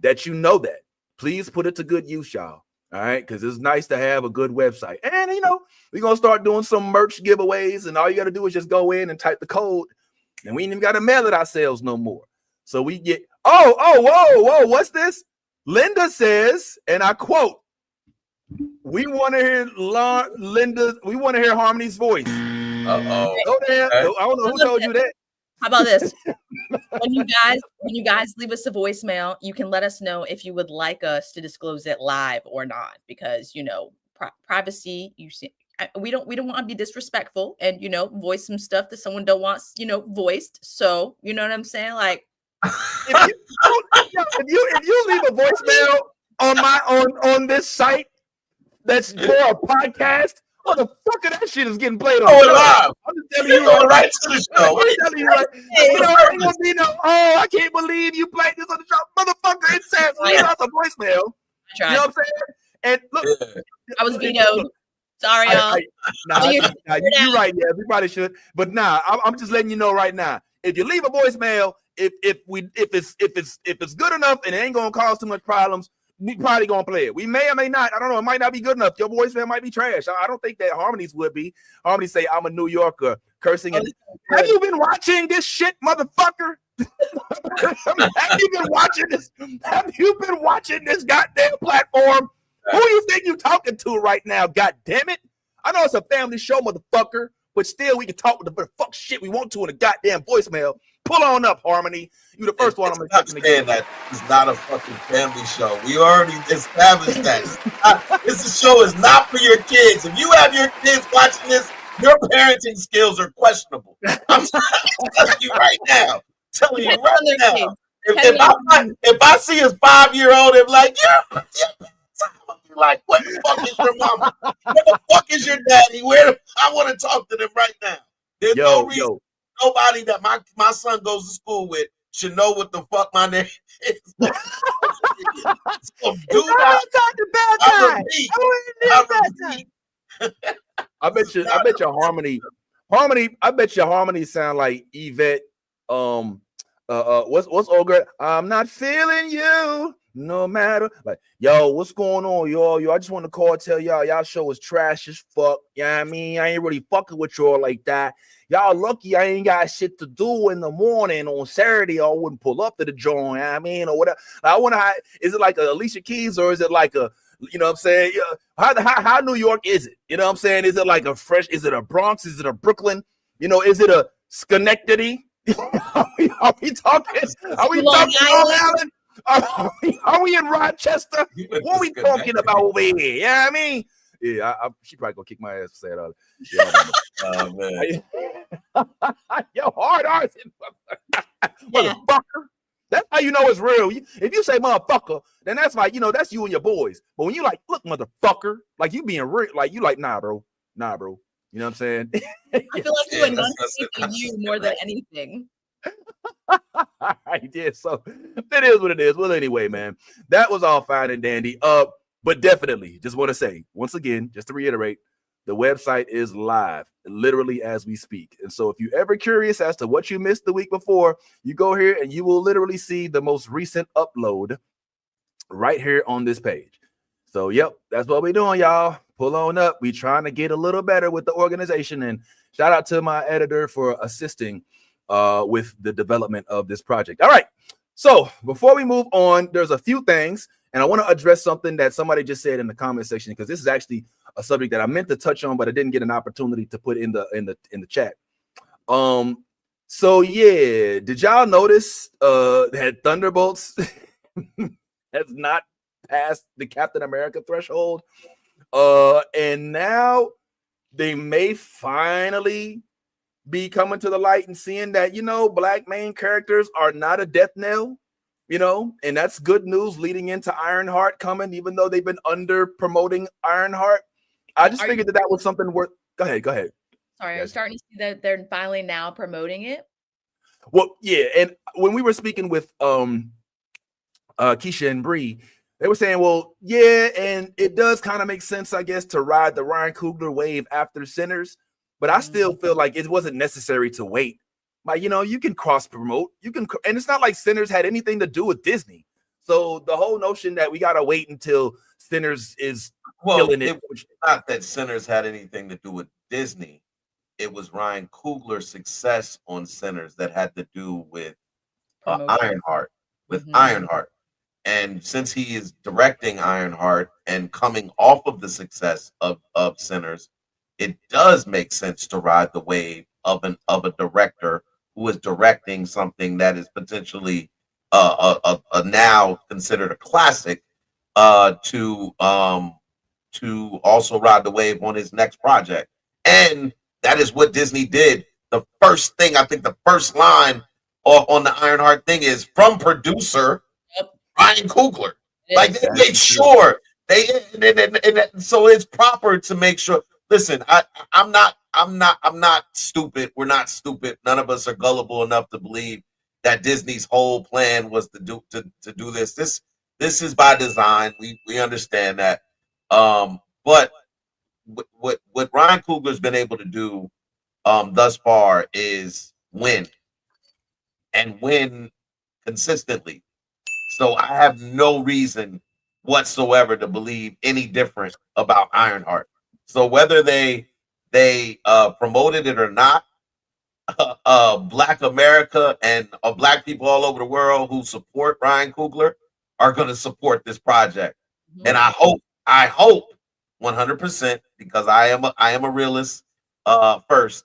that you know that, please put it to good use, y'all. All right, because it's nice to have a good website. And you know, we're gonna start doing some merch giveaways, and all you gotta do is just go in and type the code, and we ain't even gotta mail it ourselves no more. So we get whoa, what's this? Linda says, and I quote, we want to hear we want to hear Harmony's voice. Uh-oh. Oh, damn. I don't know who told you that. How about this? When you guys leave us a voicemail, you can let us know if you would like us to disclose it live or not, because you know, privacy. You see, we don't want to be disrespectful and you know, voice some stuff that someone don't want, you know, voiced. So you know what I'm saying? Like, if you leave a voicemail on this site that's for a podcast, motherfucker, that shit is getting played on. Oh, live. I'm just telling you right to the show. I'm telling you right. You know, ain't gonna be no, oh, I can't believe you played this on the show. Motherfucker, it says leave us a voicemail. You know what I'm saying? And look, I was vetoed. Sorry, y'all. You're right. Yeah, everybody should. But I'm just letting you know right now. If you leave a voicemail, if it's good enough and it ain't gonna cause too much problems, we probably gonna play it. We may or may not. I don't know. It might not be good enough. Your voicemail might be trash. I don't think that Harmony's would be. Harmony say, I'm a New Yorker cursing. And have you been watching this shit, motherfucker? Have you been watching this? Have you been watching this goddamn platform? Who you think you talking to right now? God damn it! I know it's a family show, motherfucker, but still we can talk with the fuck shit we want to in a goddamn voicemail. Pull on up, Harmony. You the first one I'm understand that it's not a fucking family show. We already established that. This show is not for your kids. If you have your kids watching this, your parenting skills are questionable. I'm telling you right now. If I see his 5-year-old, I'm like, yeah. Like, what the fuck is your mama? Where the fuck is your daddy? I want to talk to them right now. There's no reason nobody that my son goes to school with should know what the fuck my name is. So do not talk to bad guy. I bet you Harmony sound like Yvette. What's old girl? I'm not feeling you. No matter, like, yo, what's going on, y'all? I just want to call and tell y'all show is trash as fuck. You know what I mean? I ain't really fucking with y'all like that. Y'all lucky I ain't got shit to do in the morning on Saturday. I wouldn't pull up to the joint, you know what I mean, or whatever. I wonder is it like a Alicia Keys or is it like a, you know what I'm saying? How New York is it? You know what I'm saying? Is it like is it a Bronx? Is it a Brooklyn? You know, is it a Schenectady? Are we talking Long Island? Are we in Rochester? What are we talking about over here? You know what I mean? Yeah, she probably gonna kick my ass for saying all that. Oh, man. Yo, hard arse, motherfucker. That's how you know it's real. If you say motherfucker, then that's like, you know, that's you and your boys. But when you like, look, motherfucker, like you being real, like you like, nah, bro. You know what I'm saying? I feel like you enunciate you more than anything. I did. So it is what it is. Well, anyway, man, that was all fine and dandy. But definitely just want to say once again, just to reiterate, the website is live literally as we speak. And so if you're ever curious as to what you missed the week before, you go here and you will literally see the most recent upload right here on this page. So, yep, that's what we're doing, y'all. Pull on up. We trying to get a little better with the organization. And shout out to my editor for assisting with the development of this project. All right. So before we move on, there's a few things, and I want to address something that somebody just said in the comment section, because this is actually a subject that I meant to touch on, but I didn't get an opportunity to put in the chat. So yeah, did y'all notice that Thunderbolts has not passed the Captain America threshold? And now they may finally be coming to the light and seeing that, you know, black main characters are not a death knell, you know, and that's good news leading into Ironheart coming, even though they've been under promoting Ironheart. I just figured that was something worth. Go ahead. Sorry, I'm starting to see that they're finally now promoting it. Well, yeah, and when we were speaking with Keisha and Bree, they were saying, well, yeah, and it does kind of make sense, I guess, to ride the Ryan Coogler wave after Sinners, but I still feel like it wasn't necessary to wait. Like, you know, you can cross promote, and it's not like Sinners had anything to do with Disney. So the whole notion that we gotta wait until Sinners is killing it. It's not that Sinners had anything to do with Disney. It was Ryan Coogler's success on Sinners that had to do with Ironheart. Ironheart. And since he is directing Ironheart and coming off of the success of Sinners, it does make sense to ride the wave of a director who is directing something that is potentially a now considered a classic, to also ride the wave on his next project. And that is what Disney did. The first thing, I think the first line on the Ironheart thing is from producer Ryan Coogler. Like, they made sure and so it's proper to make sure. Listen, I'm not stupid. We're not stupid. None of us are gullible enough to believe that Disney's whole plan was to do this. This is by design. We understand that. But what Ryan Coogler's been able to do thus far is win consistently. So I have no reason whatsoever to believe any different about Ironheart. So whether they promoted it or not, Black America and Black people all over the world who support Ryan Coogler are going to support this project. And I hope 100%, because I am a realist first,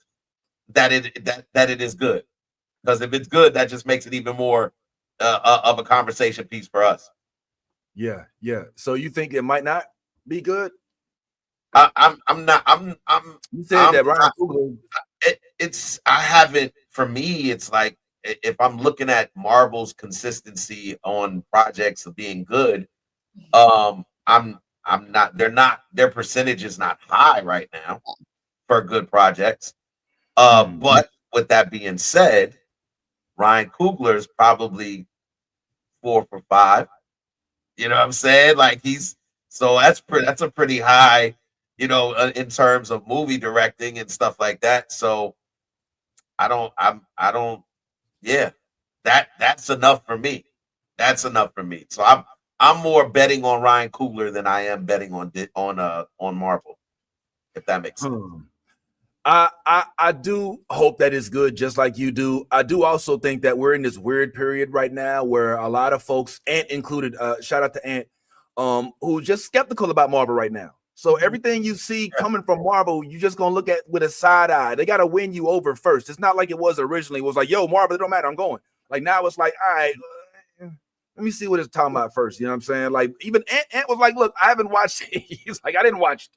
that it is good. Because if it's good, that just makes it even more of a conversation piece for us. Yeah. So you think it might not be good? I'm not. You said that Ryan Coogler. I haven't. For me, it's like, if I'm looking at Marvel's consistency on projects of being good, I'm not. Their percentage is not high right now for good projects. But with that being said, Ryan Coogler is probably 4 for 5. You know what I'm saying? Like, that's a pretty high, you know, in terms of movie directing and stuff like that. So yeah, that's enough for me. That's enough for me. So I'm more betting on Ryan Coogler than I am betting on Marvel, if that makes sense. I do hope that it's good, just like you do. I do also think that we're in this weird period right now where a lot of folks, Ant included, shout out to Ant, who just skeptical about Marvel right now. So everything you see coming from Marvel, you just gonna look at with a side eye. They gotta win you over first. It's not like it was originally. It was like, yo, Marvel, it don't matter, I'm going. Like, now it's like, all right, let me see what it's talking about first. You know what I'm saying? Like, even Ant was like, look, I haven't watched. He's like, I didn't watch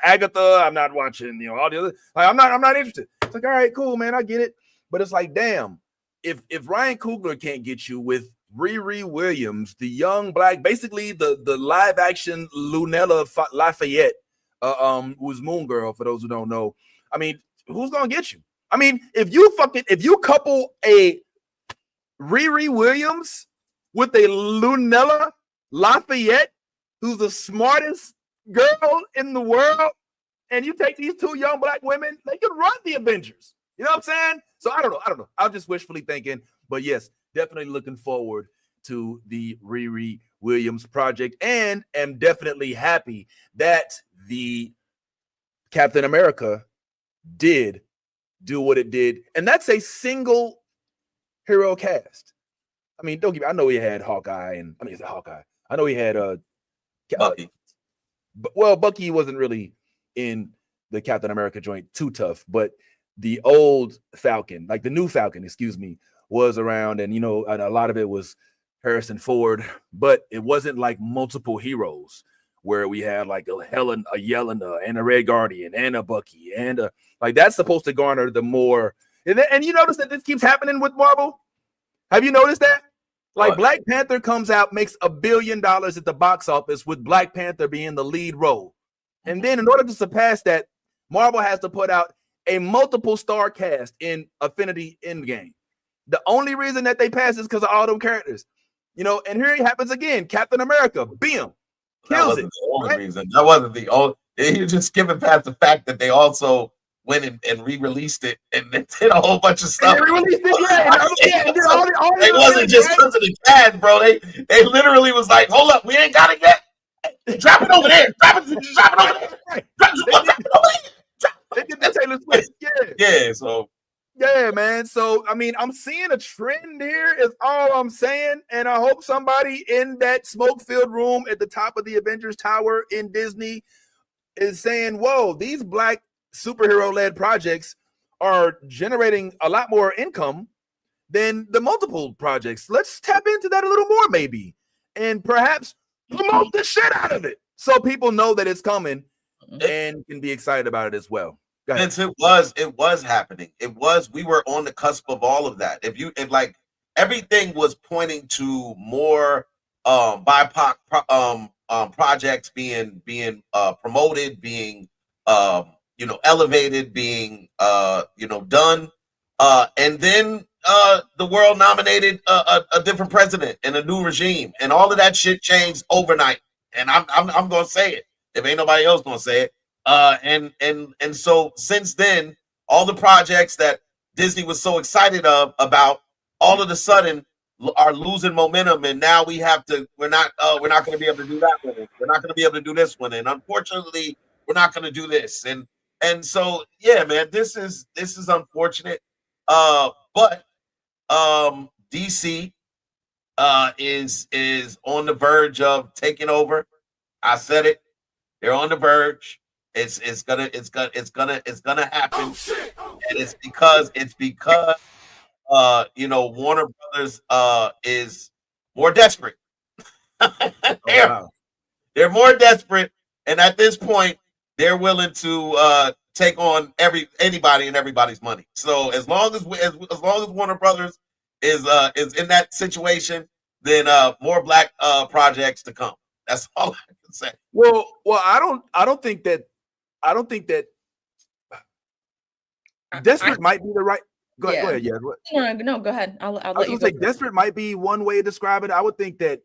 Agatha. I'm not watching, you know, all the other. Like, I'm not interested. It's like, all right, cool, man, I get it. But it's like, damn, if Ryan Coogler can't get you with Riri Williams, the young Black, basically the live action Lunella Lafayette, who's Moon Girl, for those who don't know. I mean, who's gonna get you? I mean, if you couple a Riri Williams with a Lunella Lafayette, who's the smartest girl in the world, and you take these two young Black women, they can run the Avengers. You know what I'm saying? So I don't know. I'm just wishfully thinking, but yes, definitely looking forward to the Riri Williams project, and am definitely happy that the Captain America did do what it did, and that's a single hero cast. I mean, don't get me. I know he had Hawkeye, and I mean, it's a Hawkeye. I know he had Bucky. Well, Bucky wasn't really in the Captain America joint too tough, but the old Falcon, like the new Falcon, excuse me, was around, and a lot of it was Harrison Ford, but it wasn't like multiple heroes where we had like a Yelena and a Red Guardian and a Bucky and like that's supposed to garner the more. And you notice that this keeps happening with Marvel. Have you noticed that? Like What? Black Panther comes out, makes $1 billion at the box office with Black Panther being the lead role. And then in order to surpass that, Marvel has to put out a multiple star cast in Infinity Endgame. The only reason that they pass is because of all them characters. And here it happens again. Captain America, bam, kills it. The only reason. That wasn't the only. You're just giving past the fact that they also went and re-released it and they did a whole bunch of stuff. They re-released it, It wasn't just because of the cast, bro. They literally was like, hold up, we ain't got it yet. Drop it over there. Drop it over there. Drop it over there. They did the Taylor Swift. Yeah. So. Yeah, man. So, I mean, I'm seeing a trend here is all I'm saying. And I hope somebody in that smoke-filled room at the top of the Avengers Tower in Disney is saying, whoa, these Black superhero-led projects are generating a lot more income than the multiple projects. Let's tap into that a little more, maybe. And perhaps promote the shit out of it so people know that it's coming and can be excited about it as well. Vince, it was happening. We were on the cusp of all of that. If like everything was pointing to more BIPOC projects being promoted, being elevated, being done, and then the world nominated a different president and a new regime, and all of that shit changed overnight. And I'm gonna say it if ain't nobody else gonna say it. And so since then, all the projects that Disney was so excited about, all of a sudden are losing momentum, and now we're not going to be able to do that one. We're not going to be able to do this one, and unfortunately, we're not going to do this. And so yeah, man, this is unfortunate. But DC is on the verge of taking over. I said it. They're on the verge. It's gonna happen, and it's because Warner Brothers is more desperate. They're more desperate, and at this point, they're willing to take on anybody and everybody's money. So as long as Warner Brothers is in that situation, then more Black projects to come. That's all I can say. Well, I don't think that desperate might be the right. Go ahead. Yeah. No, go ahead. I'll let you. Desperate might be one way to describe it. I would think that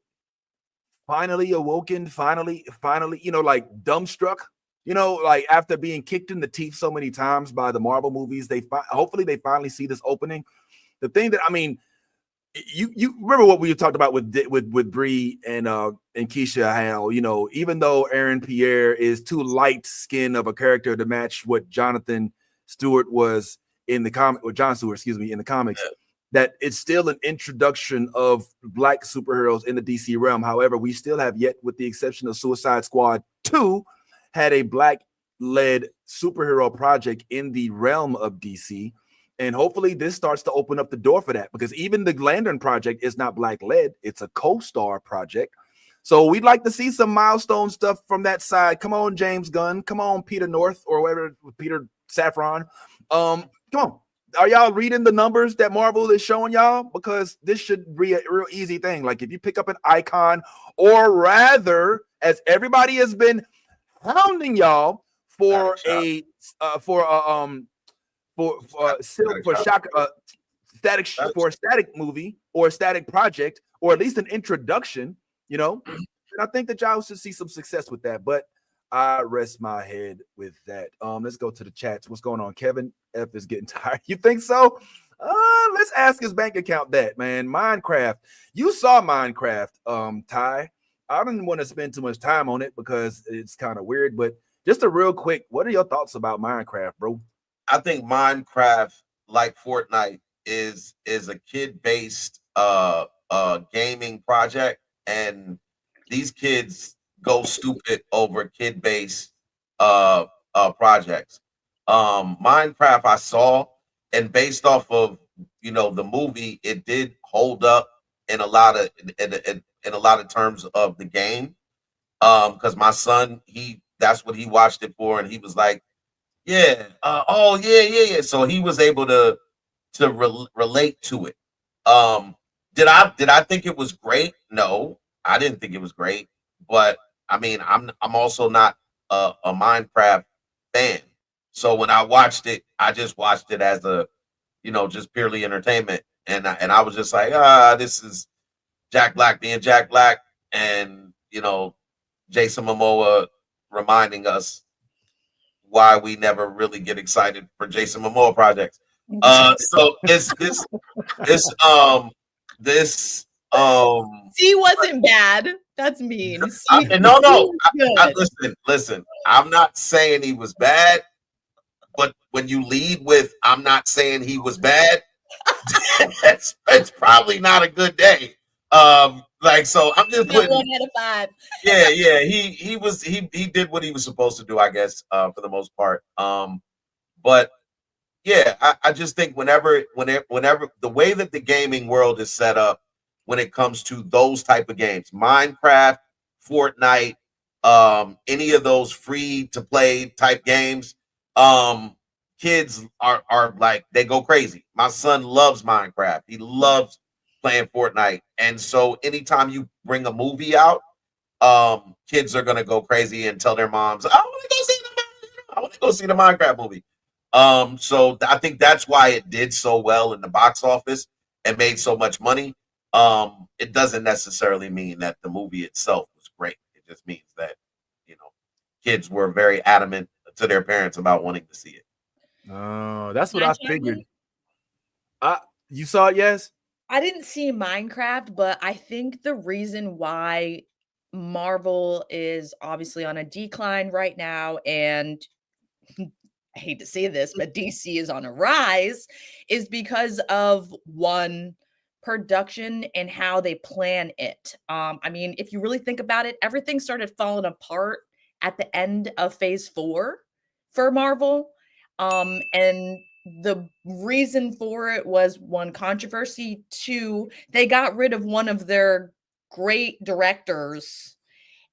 finally awoken, finally, like dumbstruck. Like after being kicked in the teeth so many times by the Marvel movies, hopefully they finally see this opening. The thing that you remember what we talked about with Brie and Keisha, how even though Aaron Pierre is too light skinned of a character to match what Jonathan Stewart was in the comic, or John Stewart, in the comics, that it's still an introduction of Black superheroes in the DC realm. However, we still have yet, with the exception of Suicide Squad 2, had a Black-led superhero project in the realm of DC. And hopefully this starts to open up the door for that, because even the Lantern project is not Black-led. It's a co-star project. So we'd like to see some milestone stuff from that side. Come on, James Gunn. Come on, Peter North, or whatever, Peter Safran. Come on. Are y'all reading the numbers that Marvel is showing y'all? Because this should be a real easy thing. Like if you pick up an Icon, or rather, as everybody has been hounding y'all for a static movie or a static project, or at least an introduction, and I think that y'all should see some success with that. But I rest my head with that. Let's go to the chats. What's going on? Kevin F is getting tired. You think so? Let's ask his bank account that, man. Minecraft. You saw Minecraft, Ty. I didn't want to spend too much time on it because it's kind of weird, but just a real quick, what are your thoughts about Minecraft, bro? I think Minecraft, like Fortnite, is a kid-based gaming project, and these kids go stupid over kid-based projects. Minecraft I saw, and based off of the movie, it did hold up in a lot of in a lot of terms of the game. Because my son, that's what he watched it for, and he was like, yeah. Oh, yeah. So he was able to relate to it. Um, did I think it was great? No, I didn't think it was great. But I mean, I'm also not a Minecraft fan. So when I watched it, I just watched it as just purely entertainment. And I was just like, this is Jack Black being Jack Black, and Jason Momoa reminding us why we never really get excited for Jason Momoa projects. So this C wasn't bad. That's mean. no, Good. listen. I'm not saying he was bad, but when you lead with "I'm not saying he was bad," it's probably not a good day. So I'm just putting 1 out of 5. yeah, he did what he was supposed to do, I guess, for the most part. But yeah, I just think whenever the way that the gaming world is set up when it comes to those type of games, Minecraft, Fortnite, any of those free to play type games, kids are like, they go crazy. My son loves Minecraft. He loves playing Fortnite. And so anytime you bring a movie out, kids are gonna go crazy and tell their moms, I want to go see the Minecraft movie. So I think that's why it did so well in the box office and made so much money. It doesn't necessarily mean that the movie itself was great. It just means that kids were very adamant to their parents about wanting to see it. Oh, that's what I figured. You saw it, yes? I didn't see Minecraft, but I think the reason why Marvel is obviously on a decline right now, and I hate to say this, but DC is on a rise, is because of one, production and how they plan it. I mean, if you really think about it, everything started falling apart at the end of Phase 4 for Marvel. And the reason for it was, one, controversy. Two, they got rid of one of their great directors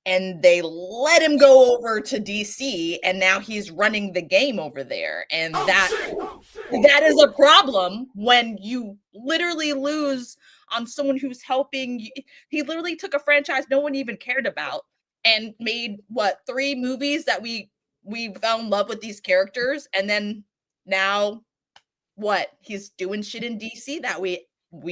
and they let him go over to DC, and now he's running the game over there. And that is a problem when you literally lose on someone who's helping you. He literally took a franchise no one even cared about and made 3 movies that we fell in love with these characters, and then now he's doing shit in DC that we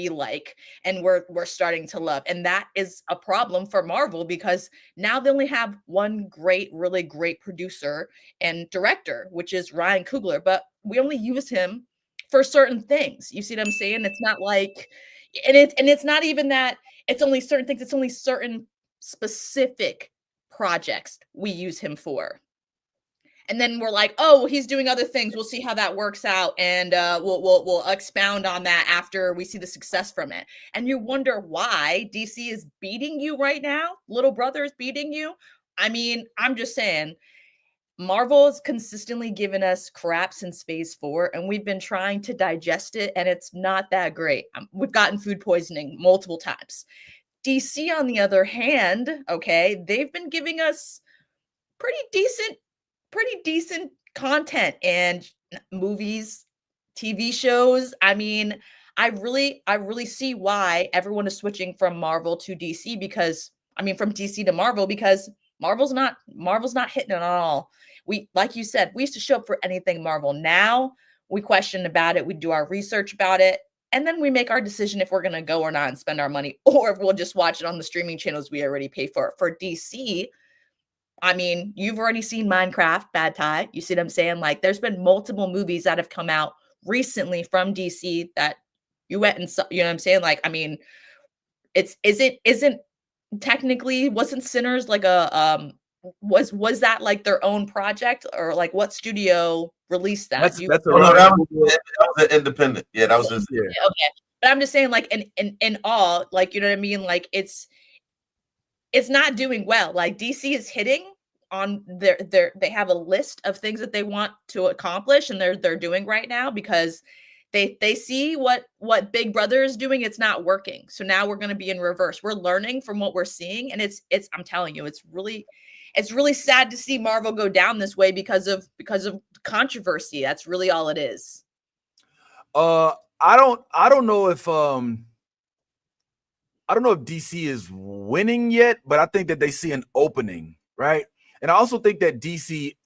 like and we're starting to love. And that is a problem for Marvel, because now they only have one really great producer and director, which is Ryan Coogler, but we only use him for certain things. You see what I'm saying? It's not like, and it's not even that it's only certain things, it's only certain specific projects we use him for. And then we're like, oh, he's doing other things. We'll see how that works out, and we'll expound on that after we see the success from it. And you wonder why DC is beating you right now. Little brother is beating you. I mean, I'm just saying, Marvel has consistently given us crap since Phase 4, and we've been trying to digest it, and it's not that great. We've gotten food poisoning multiple times. DC, on the other hand, okay, they've been giving us pretty decent content and movies, TV shows. I mean, I really see why everyone is switching from Marvel to DC, because from DC to Marvel, because Marvel's not hitting it at all. We, like you said, we used to show up for anything Marvel. Now we question about it, we do our research about it, and then we make our decision if we're going to go or not and spend our money, or if we'll just watch it on the streaming channels we already pay for. For DC, I mean, you've already seen Minecraft, Bad Tie. You see what I'm saying? Like, there's been multiple movies that have come out recently from DC that you went and saw, you know what I'm saying? Like, I mean, isn't technically, wasn't Sinners like a was that like their own project, or like what studio released that? That's Do you that's Oh no, around. that was an independent. Yeah, that was just Yeah. okay. But I'm just saying, like, in all, like, you know what I mean? Like, it's not doing well. Like, DC is hitting on they have a list of things that they want to accomplish, and they're doing right now, because they see what Big Brother is doing. It's not working. So now we're going to be in reverse. We're learning from what we're seeing, and it's I'm telling you, it's really sad to see Marvel go down this way because of controversy. That's really all it is. I don't know if DC is winning yet, but I think that they see an opening, right? And I also think that DC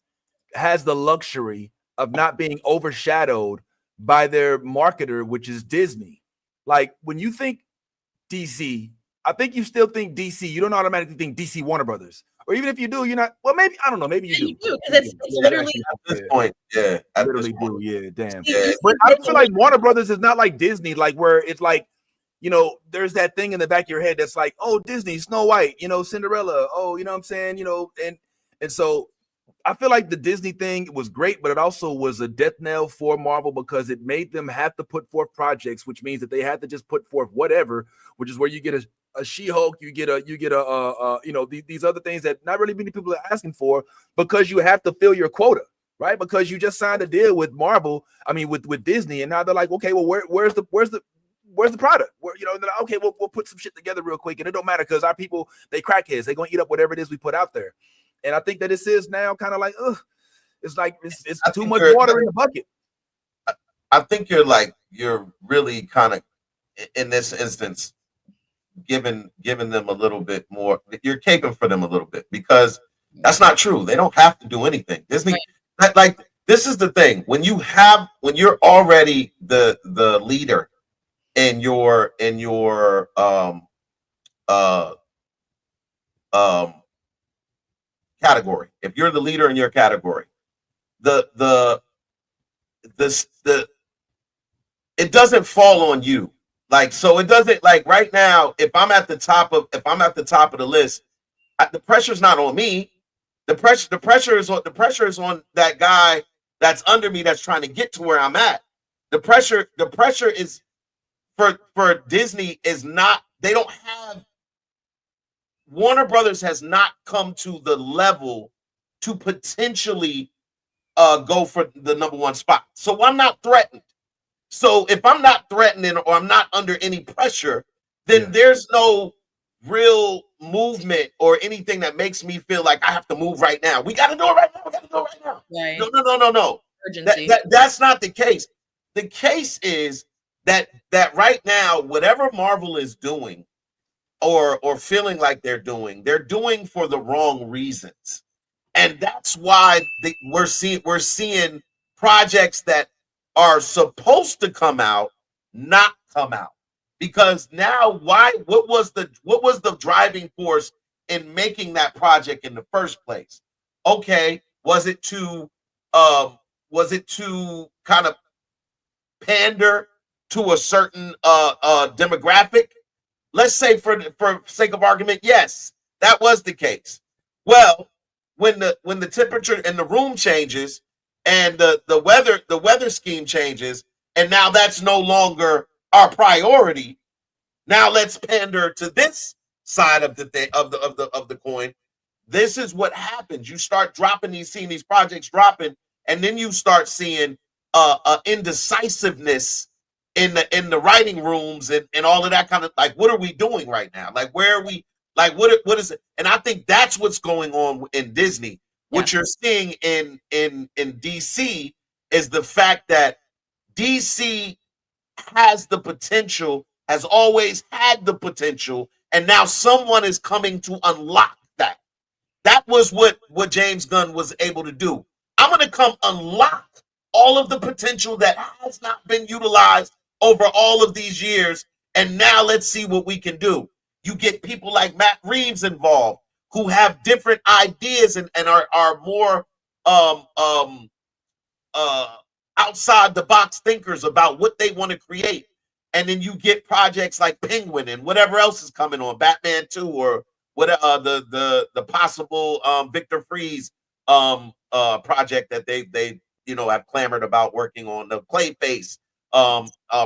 has the luxury of not being overshadowed by their marketer, which is Disney. Like, when you think DC, I think you still think DC. You don't automatically think DC Warner Brothers. Or even if you do, you're not. Well, maybe, I don't know. Maybe you do. You do, because it's literally at this point. Yeah, at literally this point. do. Yeah, damn. Yeah. But I feel like Warner Brothers is not like Disney, like where it's like, you know, there's that thing in the back of your head that's like, oh, Disney, Snow White, you know, Cinderella, oh, you know what I'm saying, you know, and so I feel like the Disney thing was great, but it also was a death knell for Marvel because it made them have to put forth projects, which means that they had to just put forth whatever, which is where you get a She-Hulk, you get a you know, these other things that not really many people are asking for, because you have to fill your quota, right? Because you just signed a deal with Marvel, I mean with Disney, and now they're like, okay, well, where's the product? Where, you know, they're like, okay, we'll put some shit together real quick, and it don't matter because our people, they crackheads, they're gonna eat up whatever it is we put out there. And I think that this is now kind of like, it's like it's too much water in the bucket. I think you're really kind of, in this instance, giving them a little bit more. You're caping for them a little bit, because that's not true. They don't have to do anything. Disney, like, this is the thing. When you're already the leader in your category, if you're the leader in your category, the it doesn't fall on you. Like, so it doesn't, like, right now, if I'm at the top of the list, the pressure's not on me. The pressure is on that guy that's under me, that's trying to get to where I'm at. The pressure is for Disney is not, they don't have, Warner Brothers has not come to the level to potentially go for the number one spot. So I'm not threatened. So if I'm not threatening, or I'm not under any pressure, then there's no real movement or anything that makes me feel like I have to move right now. We got to do it right now. We got to do it right now. Right. No. Urgency. That's not the case. The case is that right now, whatever Marvel is doing or feeling like they're doing for the wrong reasons. And that's why we're seeing projects that are supposed to come out not come out, because now what was the driving force in making that project in the first place? Okay, was it to kind of pander to a certain demographic? Let's say for sake of argument, yes, that was the case. Well, when the temperature in the room changes, and the weather scheme changes, and now that's no longer our priority. Now let's pander to this side of the coin. This is what happens. You start seeing these projects dropping, and then you start seeing indecisiveness in the writing rooms and all of that kind of, like, what are we doing right now? Like, where are we? Like, what is it? And I think that's what's going on in Disney. What you're seeing in DC is the fact that DC has the potential, has always had the potential, and now someone is coming to unlock that. That was what James Gunn was able to do. I'm going to come unlock all of the potential that has not been utilized over all of these years, and now let's see what we can do. You get people like Matt Reeves involved, who have different ideas and are more outside the box thinkers about what they want to create. And then you get projects like Penguin and whatever else is coming on, Batman 2 or what the possible Victor Freeze project that they have clamored about working on, the Clayface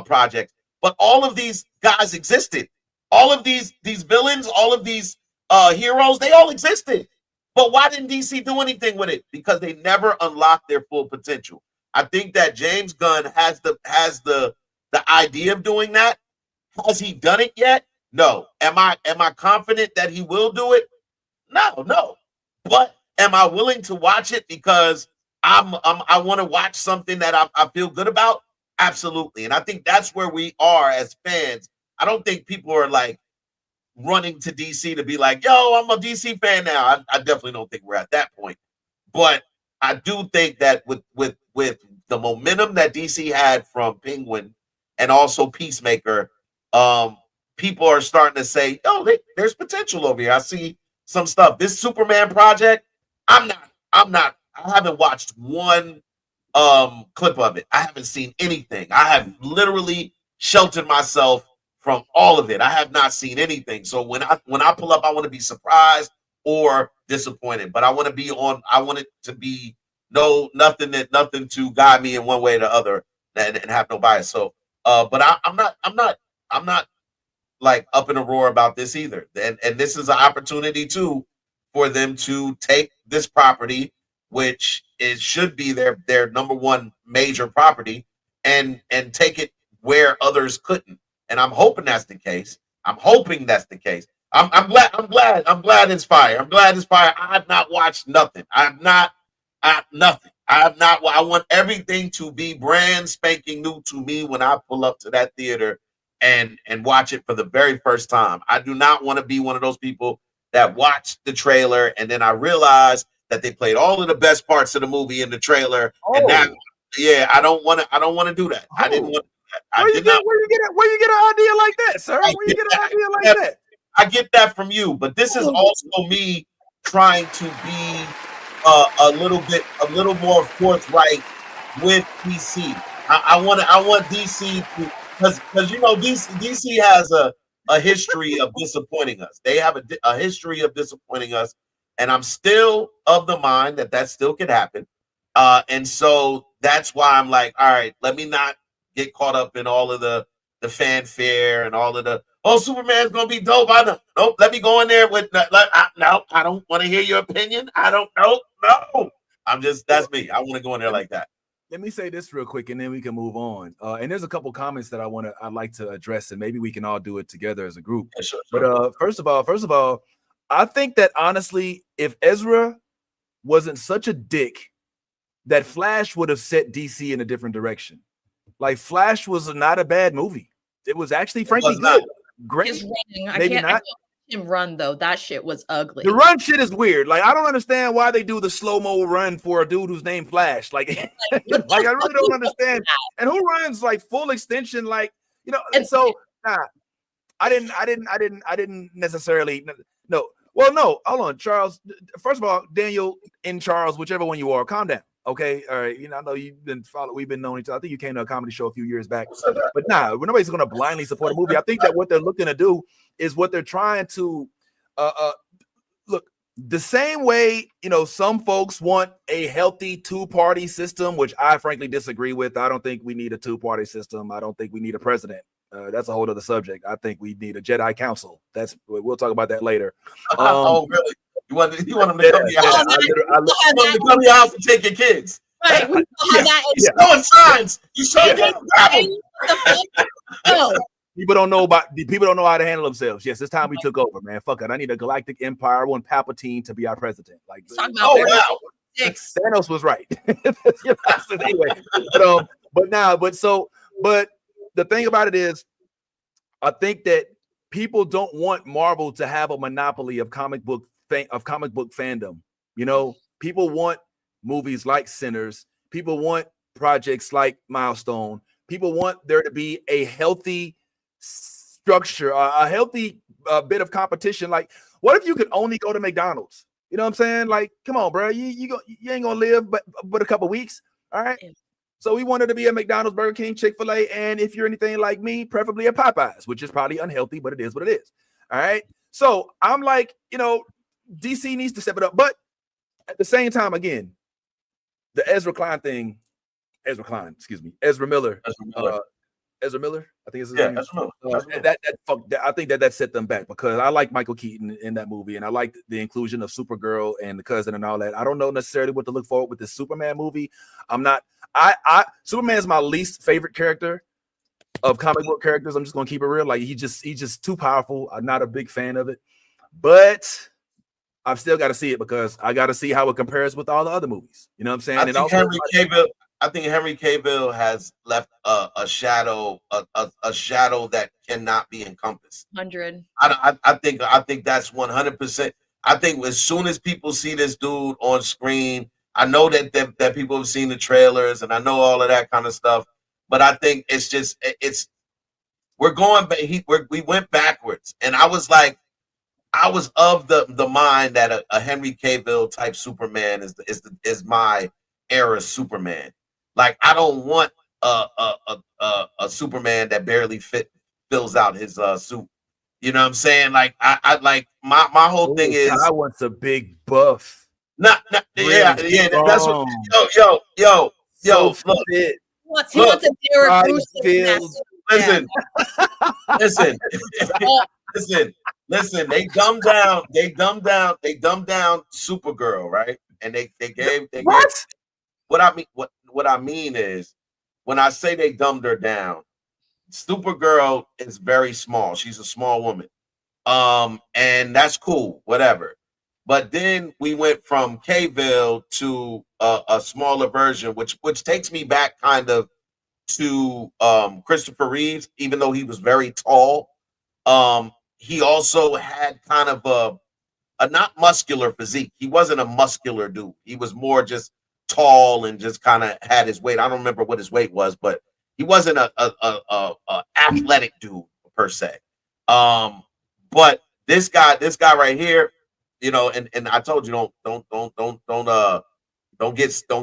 project. But all of these guys existed. All of these villains, all of these heroes, they all existed. But why didn't DC do anything with it? Because they never unlocked their full potential. I think that James Gunn has the idea of doing that. Has he done it yet? No. Am I confident that he will do it? No. But am I willing to watch it because I want to watch something that I feel good about? Absolutely. And I think that's where we are as fans. I don't think people are like running to DC to be like, yo, I'm a DC fan now. I definitely don't think we're at that point. But I do think that with the momentum that DC had from Penguin and also Peacemaker, people are starting to say, oh, there's potential over here. I see some stuff. This Superman project, I haven't watched one clip of it. I haven't seen anything. I have literally sheltered myself from all of it. I have not seen anything. So when I pull up, I want to be surprised or disappointed. But I want it to be nothing to guide me in one way or the other and have no bias. So but I'm not like up in a roar about this either. And this is an opportunity too for them to take this property, which should be their number one major property, and take it where others couldn't. And I'm hoping that's the case. I'm glad it's fire. I'm glad it's fire. I have not watched nothing. Nothing. I want everything to be brand spanking new to me when I pull up to that theater and watch it for the very first time. I do not want to be one of those people that watch the trailer and then I realize that they played all of the best parts of the movie in the trailer. And that, I don't want to do that. I didn't want. Where you get an idea like that, sir? Where you get an idea like that? I get that from you, but this is also me trying to be a little more forthright with DC. I want DC to, because DC has a history of disappointing us. They have a history of disappointing us, and I'm still of the mind that still could happen. And so that's why I'm like, all right, let me not get caught up in all of the fanfare and all of the Superman's gonna be dope. I know. Nope. Let me go in there with no. I don't want to hear your opinion. I don't know. No. That's me. I want to go in there like that. Let me say this real quick, and then we can move on. And there's a couple comments that I'd like to address, and maybe we can all do it together as a group. Yeah, sure. But first of all, I think that honestly, if Ezra wasn't such a dick, that Flash would have set DC in a different direction. Like Flash was not a bad movie. It was actually, frankly, good. Great. His running, Maybe not. Him run though, that shit was ugly. The run shit is weird. Like I don't understand why they do the slow-mo run for a dude who's named Flash. Like I really don't understand. And who runs like full extension? Like and so I didn't necessarily no. Well, no, hold on, Charles. First of all, Daniel and Charles, whichever one you are, calm down. Okay, all right. I know we've been knowing each other. I think you came to a comedy show a few years back. But nobody's gonna blindly support a movie. I think that what they're looking to do is what they're trying to look the same way, some folks want a healthy two-party system, which I frankly disagree with. I don't think we need a two-party system. I don't think we need a president. That's a whole other subject. I think we need a Jedi Council. We'll talk about that later. Oh, really? You want them to come to your house? I want them to come to your house and take your kids. Right. You're showing signs. You showing No. People don't know how to handle themselves. Yes, it's time we took over, man. Fuck it. I need a galactic empire. I want Palpatine to be our president. Like, wow. Thanos was right. Anyway, but the thing about it is, I think that people don't want Marvel to have a monopoly of comic book fandom. People want movies like Sinners. People want projects like Milestone. People want there to be a healthy structure, a healthy bit of competition. Like, what if you could only go to McDonald's? You know what I'm saying? Like, come on, bro. You ain't gonna live but a couple weeks. All right. So we wanted to be a McDonald's, Burger King, Chick-fil-A, and if you're anything like me, preferably a Popeyes, which is probably unhealthy, but it is what it is. All right. So I'm like, DC needs to step it up. But at the same time, again, the Ezra Miller. Ezra Miller. Ezra Miller, I think it's his Yeah, name. Ezra Miller. I think that set them back because I like Michael Keaton in that movie, and I like the inclusion of Supergirl and the cousin and all that. I don't know necessarily what to look forward with this Superman movie. Superman is my least favorite character of comic book characters. I'm just gonna keep it real. Like he's just too powerful. I'm not a big fan of it, but I've still got to see it because I got to see how it compares with all the other movies. You know what I'm saying? I think Henry Cavill has left a shadow that cannot be encompassed. 100. I think that's 100%. I think as soon as people see this dude on screen, I know that people have seen the trailers and I know all of that kind of stuff, but I think we went backwards, and I was of the mind that a Henry Cavill type Superman is my era Superman. Like I don't want a Superman that barely fills out his suit. You know what I'm saying? Like I like my whole thing is I want a big buff. Yeah. That's what. Yo. Look. He wants a Derek Bruce. Listen. They dumbed down Supergirl, right? And they gave what I mean is when I say they dumbed her down, Supergirl is very small. She's a small woman. And that's cool, whatever. But then we went from Cavill to a smaller version, which takes me back kind of to Christopher Reeves, even though he was very tall. He also had kind of a not muscular physique. He wasn't a muscular dude. He was more just tall and just kind of had his weight. I don't remember what his weight was, but he wasn't a athletic dude per se. But this guy right here, and I told you don't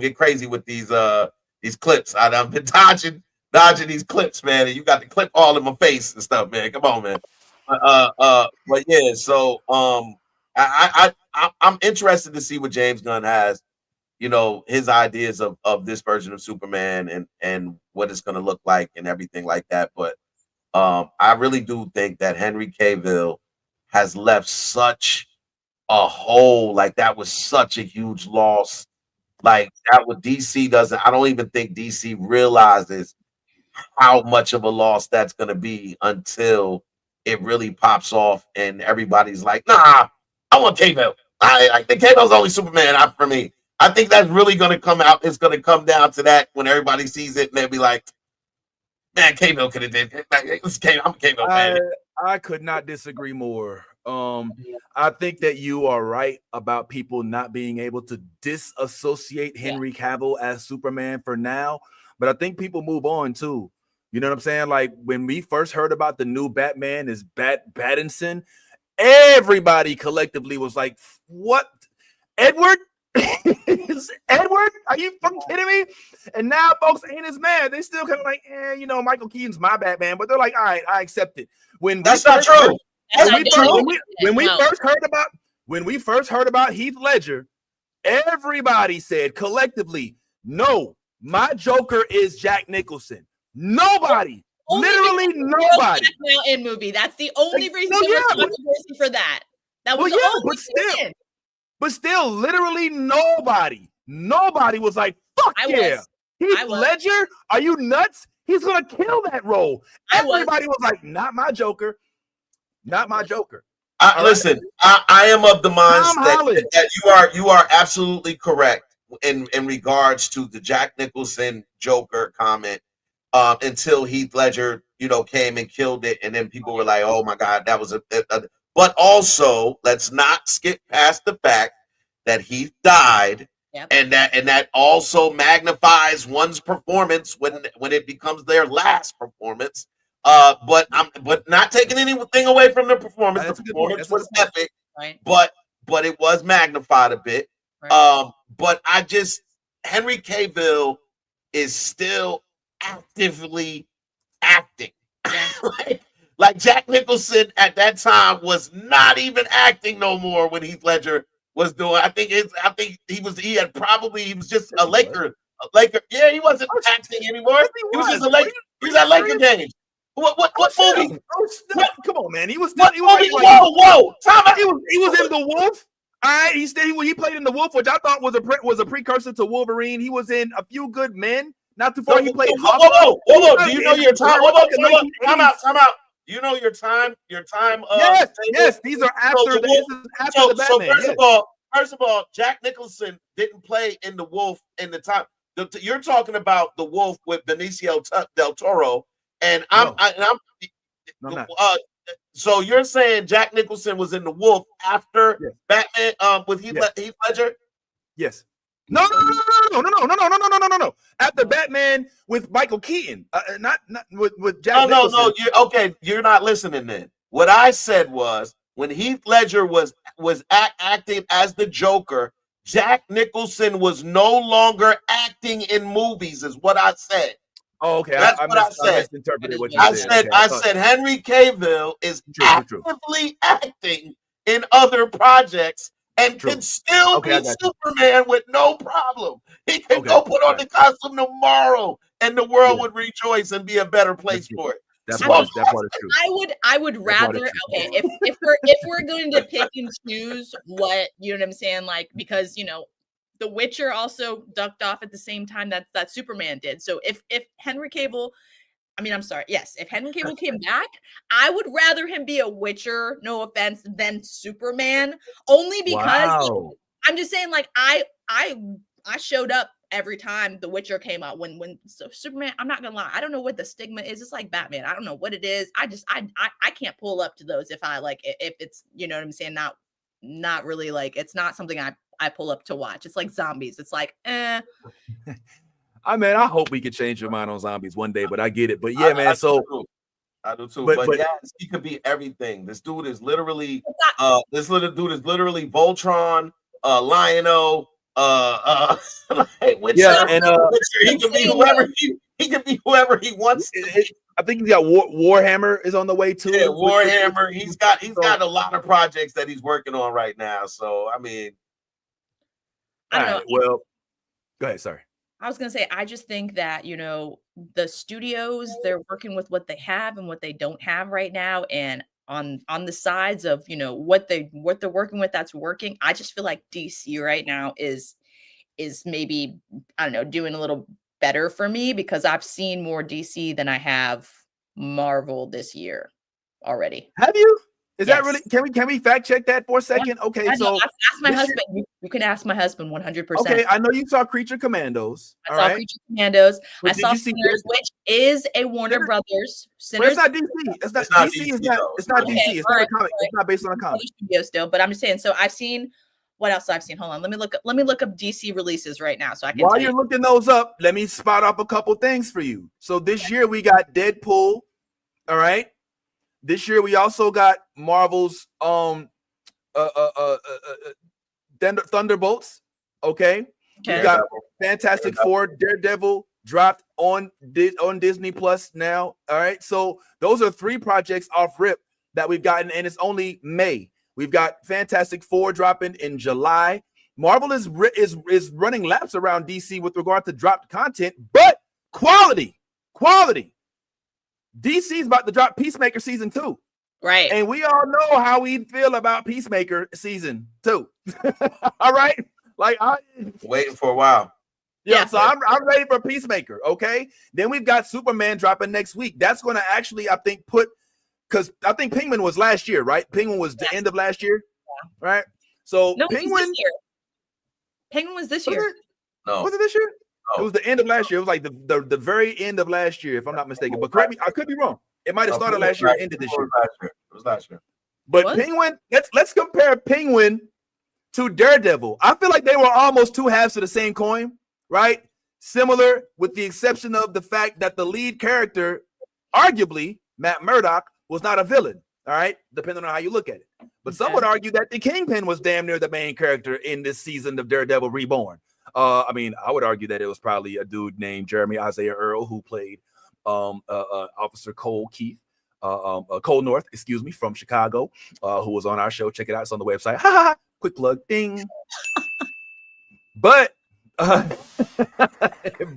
get crazy with these clips. I've been dodging these clips, man, and you got the clip all in my face and stuff, man. Come on, man. But yeah, so I'm interested to see what James Gunn has, his ideas of this version of Superman and what it's going to look like and everything like that. But I really do think that Henry Cavill has left such a hole. Like that was such a huge loss. Like that what DC doesn't. I don't even think DC realizes how much of a loss that's going to be until it really pops off and everybody's like, nah, I want Cavill. I think Cavill's only Superman for me. I think that's really going to come out. It's going to come down to that when everybody sees it and they'll be like, man, Cavill could have did it. I'm a Cavill fan. I could not disagree more. I think that you are right about people not being able to disassociate Henry Cavill as Superman for now, but I think people move on too. You know what I'm saying? Like when we first heard about the new Batman is Pattinson, everybody collectively was like, "What, Edward? Edward? Are you fucking kidding me?" And now folks ain't as mad. They still kind of like, Michael Keaton's my Batman, but they're like, all right, I accept it. That's not true. When we first heard about Heath Ledger, everybody said collectively, no, my Joker is Jack Nicholson. Nobody, literally nobody. In movie, that's the only reason there was controversy for that. That was the only reason. But still, literally nobody was like, fuck Heath Ledger, are you nuts? He's gonna kill that role. Everybody was like, not my Joker. Not my Joker. Listen, I am of the mindset that you are absolutely correct in regards to the Jack Nicholson Joker comment until Heath Ledger, came and killed it, and then people were like, "Oh my God, that was a." But also, let's not skip past the fact that Heath died, and that also magnifies one's performance when it becomes their last performance. But not taking anything away from the performance. The performance was epic, right? But it was magnified a bit. Right. But Henry Cavill is still actively acting. Yeah. like Jack Nicholson at that time was not even acting no more when Heath Ledger was doing. I think he was just a Laker. A Laker. Yeah, he wasn't acting anymore. Yes, He was just a Are Laker. you- He was are you at Laker serious? games. What Oh, movie? shut up. Oh, shut What- up. Come on, man. He was What he was movie? like, Whoa! Time out. he was in The Wolf. All right, he played in The Wolf, which I thought was a precursor to Wolverine. He was in A Few Good Men. Not too far, he played Hoffa. Whoa! Do you know your time? We're talking Time 1980s. out. Do you know your time? Yes. These are after the Batman. First of all, Jack Nicholson didn't play in The Wolf in the time. You're talking about The Wolf with Benicio del Toro, and I'm not. So you're saying Jack Nicholson was in The Wolf after Batman with Heath Ledger? Yes. No. After Batman with Michael Keaton, not with Jack Nicholson. No. You're not listening. Then what I said was when Heath Ledger was acting as the Joker, Jack Nicholson was no longer acting in movies. Is what I said. Oh, okay. That's what I said. I misinterpreted what you said. I said Henry Cavill is actively acting in other projects and can still be Superman with no problem. He can go put on the costume tomorrow, and the world would rejoice and be a better place for it. That part is true. I would rather if we're going to pick and choose what, you know what I'm saying, like, because The Witcher also ducked off at the same time that Superman did. So if Henry Cavill, if Henry Cavill came back, I would rather him be a Witcher, no offense, than Superman. Only because I'm just saying, like, I showed up every time The Witcher came out. When Superman, I'm not gonna lie, I don't know what the stigma is. It's like Batman. I don't know what it is. I can't pull up to those if it's, you know what I'm saying, not really, like, it's not something I pull up to watch. It's like zombies. It's like, I mean, I hope we could change your mind on zombies one day, but I get it. But yeah, man. I do too. But yes, he could be everything. This dude is literally Voltron, Lion-O, Witcher. He can be whoever he can be whoever he wants. I think he's got Warhammer is on the way too. Yeah, Warhammer. He's got a lot of projects that he's working on right now. So I mean, I don't know. Well, go ahead. Sorry. I was gonna say, I just think that, the studios, they're working with what they have and what they don't have right now, and on the sides of what they're working with that's working. I just feel like DC right now is maybe, I don't know, doing a little better for me because I've seen more DC than I have Marvel this year already. Have you? Is that really? Can we fact check that for a second? Yeah. Okay, so ask my husband. You can ask my husband 100%. Okay, I know you saw Creature Commandos. I saw Creature Commandos. I saw Sinners, which is a Warner Brothers. Sinners. But it's not DC. It's not DC. It's not DC. It's not a comic. It's not based on a comic. Studio still, but I'm just saying. So I've seen. What else I've seen? Hold on. Let me look up DC releases right now, so I can. While you're looking those up, let me spot up a couple things for you. So this year we got Deadpool. All right. This year we also got Marvel's Thunderbolts. Okay. We got Fantastic Four, Daredevil dropped on Disney Plus now. All right. So those are 3 projects off rip that we've gotten, and it's only May. We've got Fantastic Four dropping in July. Marvel is running laps around DC with regard to dropped content, but quality. DC's about to drop Peacemaker season 2. Right. And we all know how we feel about Peacemaker season 2. All right. Like waiting for a while. Yeah. So I'm ready for Peacemaker. Okay. Then we've got Superman dropping next week. That's going to actually, I think, because I think Penguin was last year, right? Penguin was the end of last year. Yeah. Right. So no, Penguin was this year. No. Was it this year? It was the end of last year. It was like the very end of last year, if I'm not mistaken. But correct me, I could be wrong. It might have started last year and ended this year. It was last year. But Penguin, let's compare Penguin to Daredevil. I feel like they were almost 2 halves of the same coin, right? Similar, with the exception of the fact that the lead character, arguably Matt Murdock, was not a villain. All right, depending on how you look at it. But some would argue that the Kingpin was damn near the main character in this season of Daredevil Reborn. I mean, I would argue that it was probably a dude named Jeremy Isaiah Earl who played Officer Cole Keith, Cole North, excuse me, from Chicago, who was on our show. Check it out. It's on the website. Ha ha ha. Quick plug. Ding. But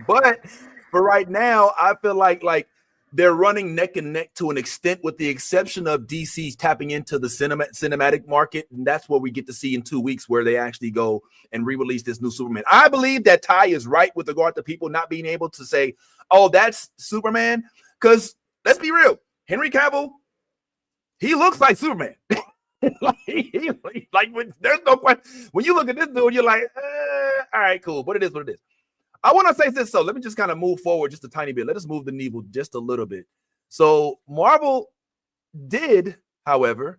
but for right now, I feel like they're running neck and neck to an extent, with the exception of DC's tapping into the cinematic market. And that's what we get to see in 2 weeks, where they actually go and re-release this new Superman. I believe that Ty is right with regard to people not being able to say, oh, that's Superman. Because let's be real, Henry Cavill, he looks like Superman. There's no question. When you look at this dude, you're like, all right, cool. But it is what it is. I want to say this, so let me just kind of move forward just a tiny bit. Let us move the needle just a little bit. So Marvel did, however,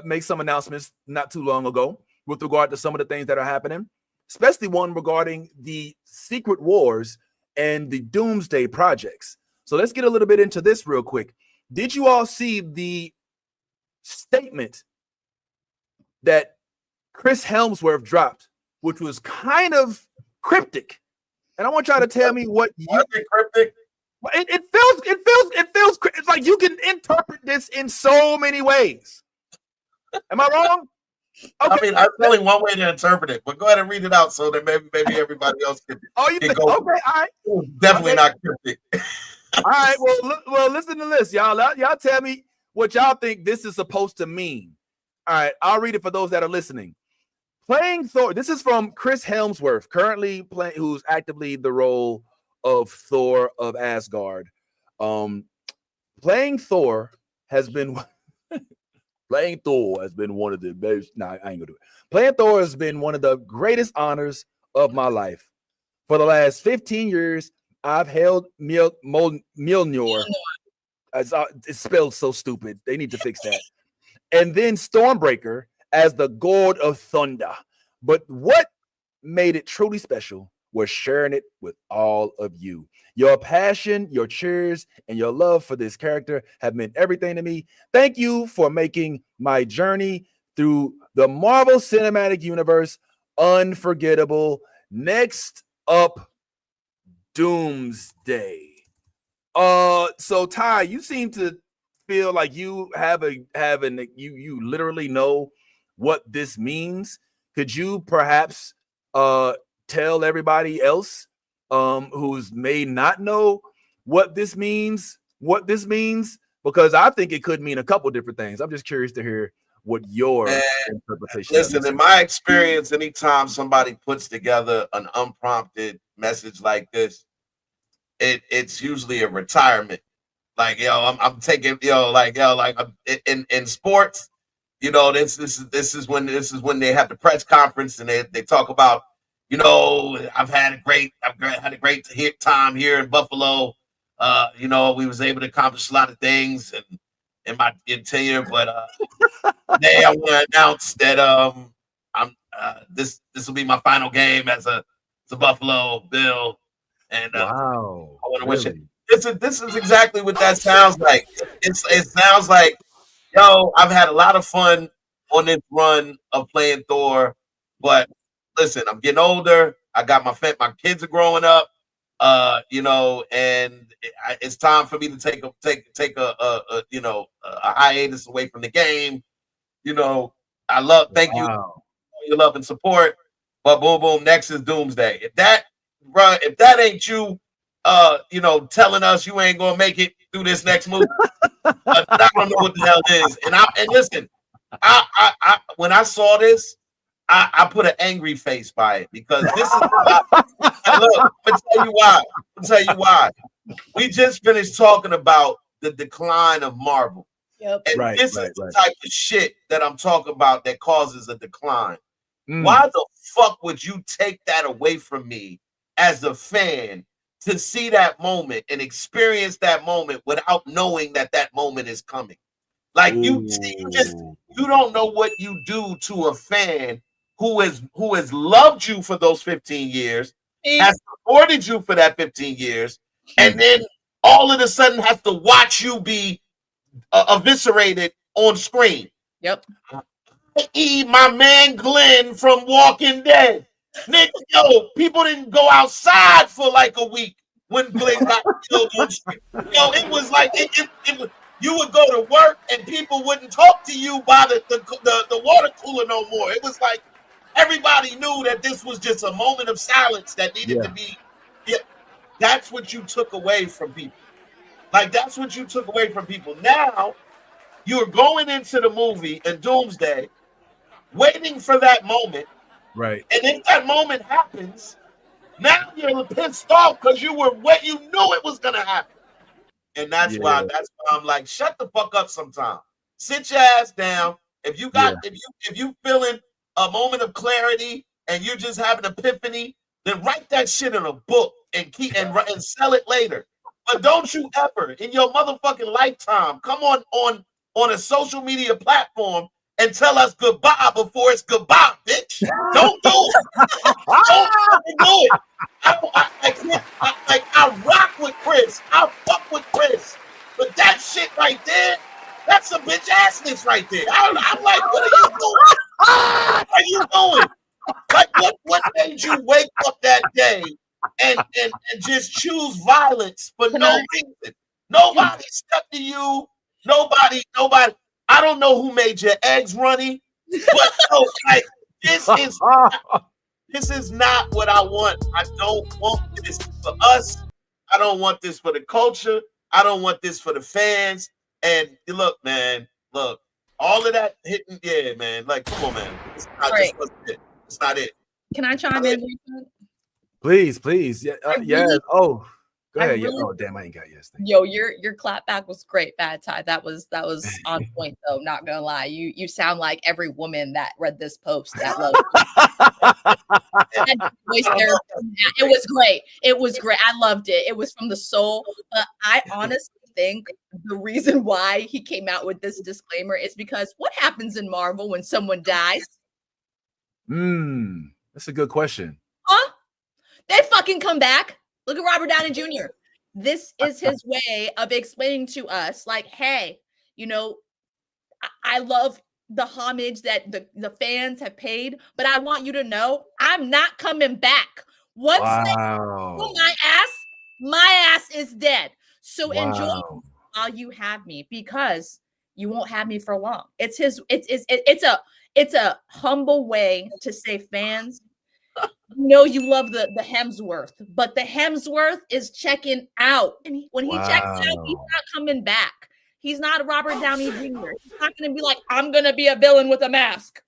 make some announcements not too long ago with regard to some of the things that are happening, especially one regarding the Secret Wars and the Doomsday projects. So let's get a little bit into this real quick. Did you all see the statement that Chris Hemsworth dropped, which was kind of cryptic? And I want y'all to tell me what you cryptic. It feels it's like you can interpret this in so many ways. Am I wrong? Okay. I mean, I'm only one way to interpret it, but go ahead and read it out so that maybe everybody else can. Oh, you think? Go. Okay, all right. Definitely not cryptic. All right. Well, listen to this, y'all. Y'all tell me what y'all think this is supposed to mean. All right, I'll read it for those that are listening. Playing Thor. This is from Chris Hemsworth, currently who's actively the role of Thor of Asgard. Playing Thor has been one of the best. Nah, I ain't gonna do it. Playing Thor has been one of the greatest honors of my life. For the last 15 years, I've held Mjolnir. It's spelled so stupid. They need to fix that. And then Stormbreaker as the God of Thunder. But what made it truly special was sharing it with all of you. Your passion, your cheers, and your love for this character have meant everything to me. Thank you for making my journey through the Marvel Cinematic Universe unforgettable. Next up, Doomsday. So Ty, you seem to feel like you you literally know what this means. Could you perhaps tell everybody else who's may not know what this means? Because I think it could mean a couple different things. I'm just curious to hear what your interpretation is. Listen, in my experience, anytime somebody puts together an unprompted message like this, it's usually a retirement. Like, I'm taking, in sports, this is when they have the press conference and they talk about, I've had a great time here in Buffalo. We was able to accomplish a lot of things in my tenure, but today I want to announce that this will be my final game as a Buffalo Bill, and wow, I want to wish it. This is exactly what that sounds like. It sounds like, I've had a lot of fun on this run of playing Thor, but listen, I'm getting older. I got my kids are growing up, and it's time for me to take a hiatus away from the game. Thank you for your love and support, but boom, next is Doomsday. If that ain't you, telling us you ain't gonna make it through this next movie, I don't know what the hell it is. And listen, I when I saw this, I put an angry face by it, because this is look. I'll tell you why. We just finished talking about the decline of Marvel. Yep. And this is the type of shit that I'm talking about that causes a decline. Why the fuck would you take that away from me as a fan, to see that moment and experience that moment without knowing that moment is coming? Like, you don't know what you do to a fan who has loved you for those 15 years, has supported you for that 15 years, and then all of a sudden has to watch you be eviscerated on screen. Yep. I.e., my man Glenn from Walking Dead. Nigga, yo, people didn't go outside for like a week when Glenn got killed on street. Yo, it was like it was, you would go to work and people wouldn't talk to you by the water cooler no more. It was like everybody knew that this was just a moment of silence that needed to be. Yeah, that's what you took away from people. Like that's what you took away from people. Now you're going into the movie and Doomsday, waiting for that moment. Right. And if that moment happens, now you're pissed off because you knew it was gonna happen. And that's why I'm like, shut the fuck up sometime. Sit your ass down. If you feeling a moment of clarity and you just have an epiphany, then write that shit in a book and and sell it later. But don't you ever in your motherfucking lifetime come on a social media platform and tell us goodbye before it's goodbye, bitch. Don't do it. Don't fucking do it. I rock with Chris. I fuck with Chris. But that shit right there, that's some bitch assness right there. I'm like, what are you doing? What are you doing? Like, what made you wake up that day and just choose violence for no reason? Nobody stepped to you. Nobody. I don't know who made your eggs runny, but no, like this is not what I want. I don't want this for us. I don't want this for the culture. I don't want this for the fans. And look, man, all of that hitting, yeah, man. Like, come on, man. It's not just it. It's not it. Can I chime in? Please. Yeah, yes. Oh, go ahead. Really, oh, damn, I ain't got yes. Yo, your clap back was great, Bad Ty. That was on point, though. Not gonna lie, you sound like every woman that read this post that loves. It was great. It was great. I loved it. It was from the soul. But I honestly think the reason why he came out with this disclaimer is because what happens in Marvel when someone dies? That's a good question. Huh? They fucking come back. Look at Robert Downey Jr. This is his way of explaining to us, like, hey, you know, I love the homage that the fans have paid, but I want you to know I'm not coming back. Once they pull my ass is dead. So enjoy while you have me, because you won't have me for long. It's a humble way to say, fans, you love the Hemsworth, but the Hemsworth is checking out. And when he checks out, he's not coming back. He's not Robert Downey Jr. He's not going to be like, I'm going to be a villain with a mask.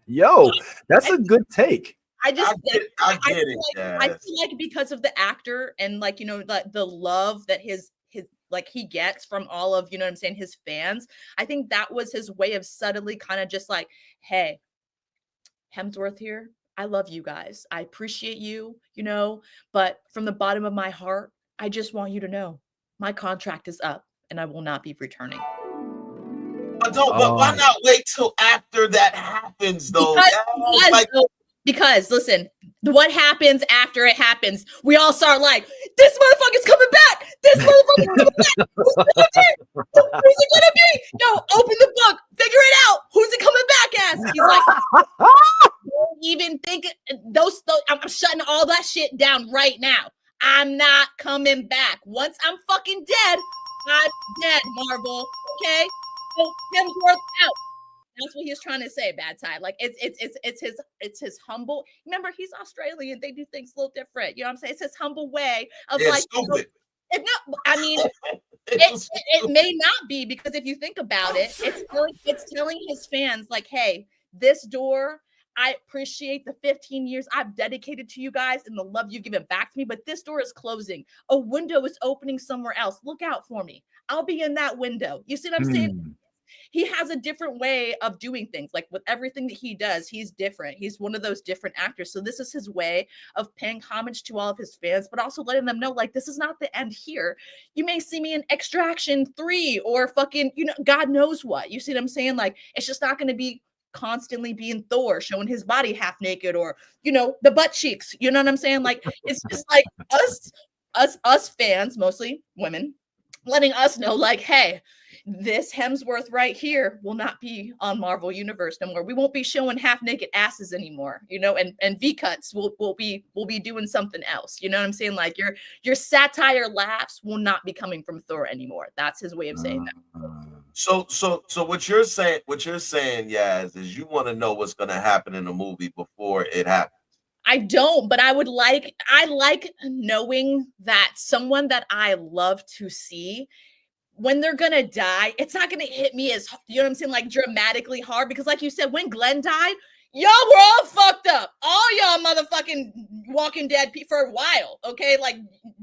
Yo, that's a good take. I get it. I feel like because of the actor and like, the love that his like he gets from all of, his fans. I think that was his way of subtly kind of just like, hey, Hemsworth here, I love you guys. I appreciate you, but from the bottom of my heart, I just want you to know my contract is up and I will not be returning. But why not wait till after that happens, though? Because listen, what happens after it happens? We all start like, this motherfucker's coming back. This motherfucker's coming back. Who's it gonna be? No, open the book, figure it out. Who's it coming back as? He's like, don't even think those. I'm shutting all that shit down right now. I'm not coming back. Once I'm fucking dead, I'm dead, Marvel. Okay, so Hemsworth out. That's what he's trying to say, Bad Ty. Like it's his humble. Remember, he's Australian. They do things a little different. You know what I'm saying? It's his humble way of stupid. It may not be, because if you think about it, it's telling his fans like, hey, this door, I appreciate the 15 years I've dedicated to you guys and the love you've given back to me, but this door is closing. A window is opening somewhere else. Look out for me. I'll be in that window. You see what I'm saying? He has a different way of doing things. Like with everything that he does, he's different. He's one of those different actors. So this is his way of paying homage to all of his fans, but also letting them know, like, this is not the end here. You may see me in Extraction 3 or fucking, God knows what. You see what I'm saying? Like, it's just not going to be constantly being Thor showing his body half naked or, the butt cheeks. You know what I'm saying? Like, it's just like us fans, mostly women, letting us know, like, hey, this Hemsworth right here will not be on Marvel Universe no more. We won't be showing half naked asses anymore, you know, and V cuts. We'll be doing something else. You know what I'm saying? Like your satire laughs will not be coming from Thor anymore. That's his way of saying that. So what you're saying, Yaz, is you want to know what's going to happen in the movie before it happens. I don't, but I like knowing that someone that I love to see, when they're gonna die, it's not gonna hit me as, you know what I'm saying, like dramatically hard. Because like you said, when Glenn died, y'all were all fucked up. All y'all motherfucking Walking Dead for a while, okay? Like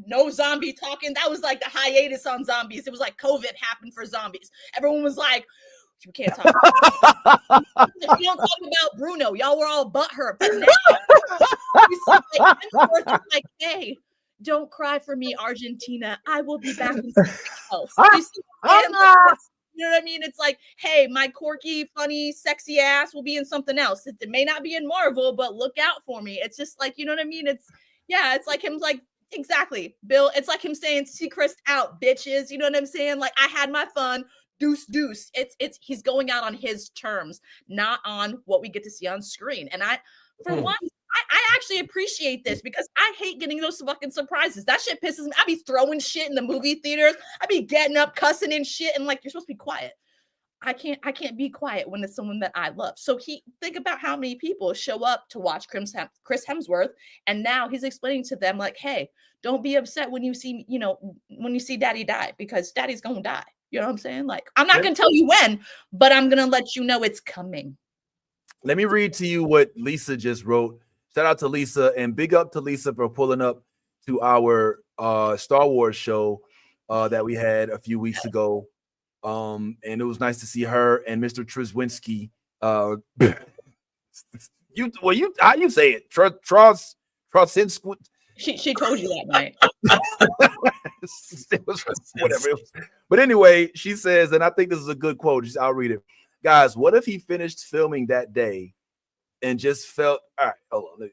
no zombie talking. That was like the hiatus on zombies. It was like COVID happened for zombies. Everyone was like, we can't talk about we don't talk about Bruno. Y'all were all butthurt. But now, you see, like, hey, don't cry for me, Argentina. I will be back in something else. You see what I'm saying? You know what I mean? It's like, hey, my quirky, funny, sexy ass will be in something else. It may not be in Marvel, but look out for me. It's just like, you know what I mean? It's like him, like, exactly, Bill. It's like him saying, Seacrest out, bitches. You know what I'm saying? Like, I had my fun. Deuce. It's he's going out on his terms, not on what we get to see on screen. And one, I actually appreciate this because I hate getting those fucking surprises. That shit pisses me. I be throwing shit in the movie theaters. I be getting up, cussing and shit, and like, you're supposed to be quiet. I can't be quiet when it's someone that I love. So think about how many people show up to watch Chris Hemsworth, and now he's explaining to them like, hey, don't be upset when you see Daddy die, because Daddy's gonna die. You know what I'm saying? Like, I'm not gonna tell you when, but I'm gonna let you know it's coming. Let me read to you what Lisa just wrote. Shout out to Lisa, and big up to Lisa for pulling up to our Star Wars show that we had a few weeks ago. And it was nice to see her and Mr. Trzynski. How you say it? Trzynski. She told you that night. Whatever. But anyway, she says, and I think this is a good quote. I'll read it. Guys, what if he finished filming that day and just felt, all right, hold on.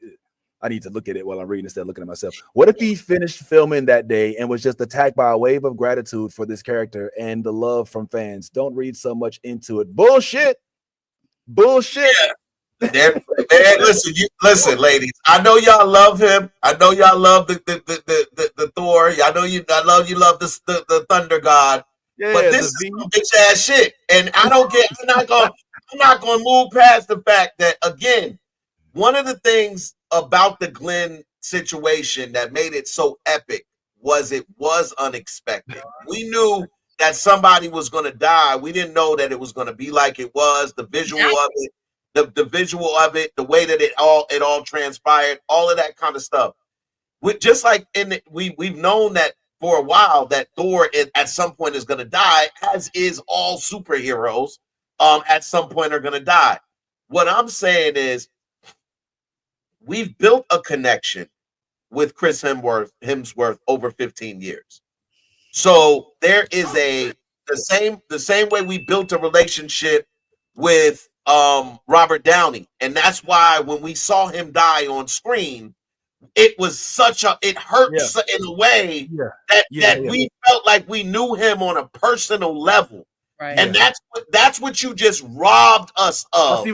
I need to look at it while I'm reading instead of looking at myself. What if he finished filming that day and was just attacked by a wave of gratitude for this character and the love from fans? Don't read so much into it. Bullshit. Yeah. Man, listen, ladies. I know y'all love him. I know y'all love the Thor. I know you love the Thunder God. Yeah, but this is some bitch ass shit, and I'm not gonna move past the fact that, again, one of the things about the Glenn situation that made it so epic was it was unexpected. We knew that somebody was going to die. We didn't know that it was going to be like it was. The visual of it, the visual of it, the way that it all transpired, all of that kind of stuff. Just like we've known that for a while that Thor at some point is going to die, as is all superheroes. At some point are going to die. What I'm saying is, we've built a connection with Chris Hemsworth over 15 years. So there is the same way we built a relationship with Robert Downey. And that's why when we saw him die on screen, it was it hurt in a way that we felt like we knew him on a personal level. Right. And that's what you just robbed us of.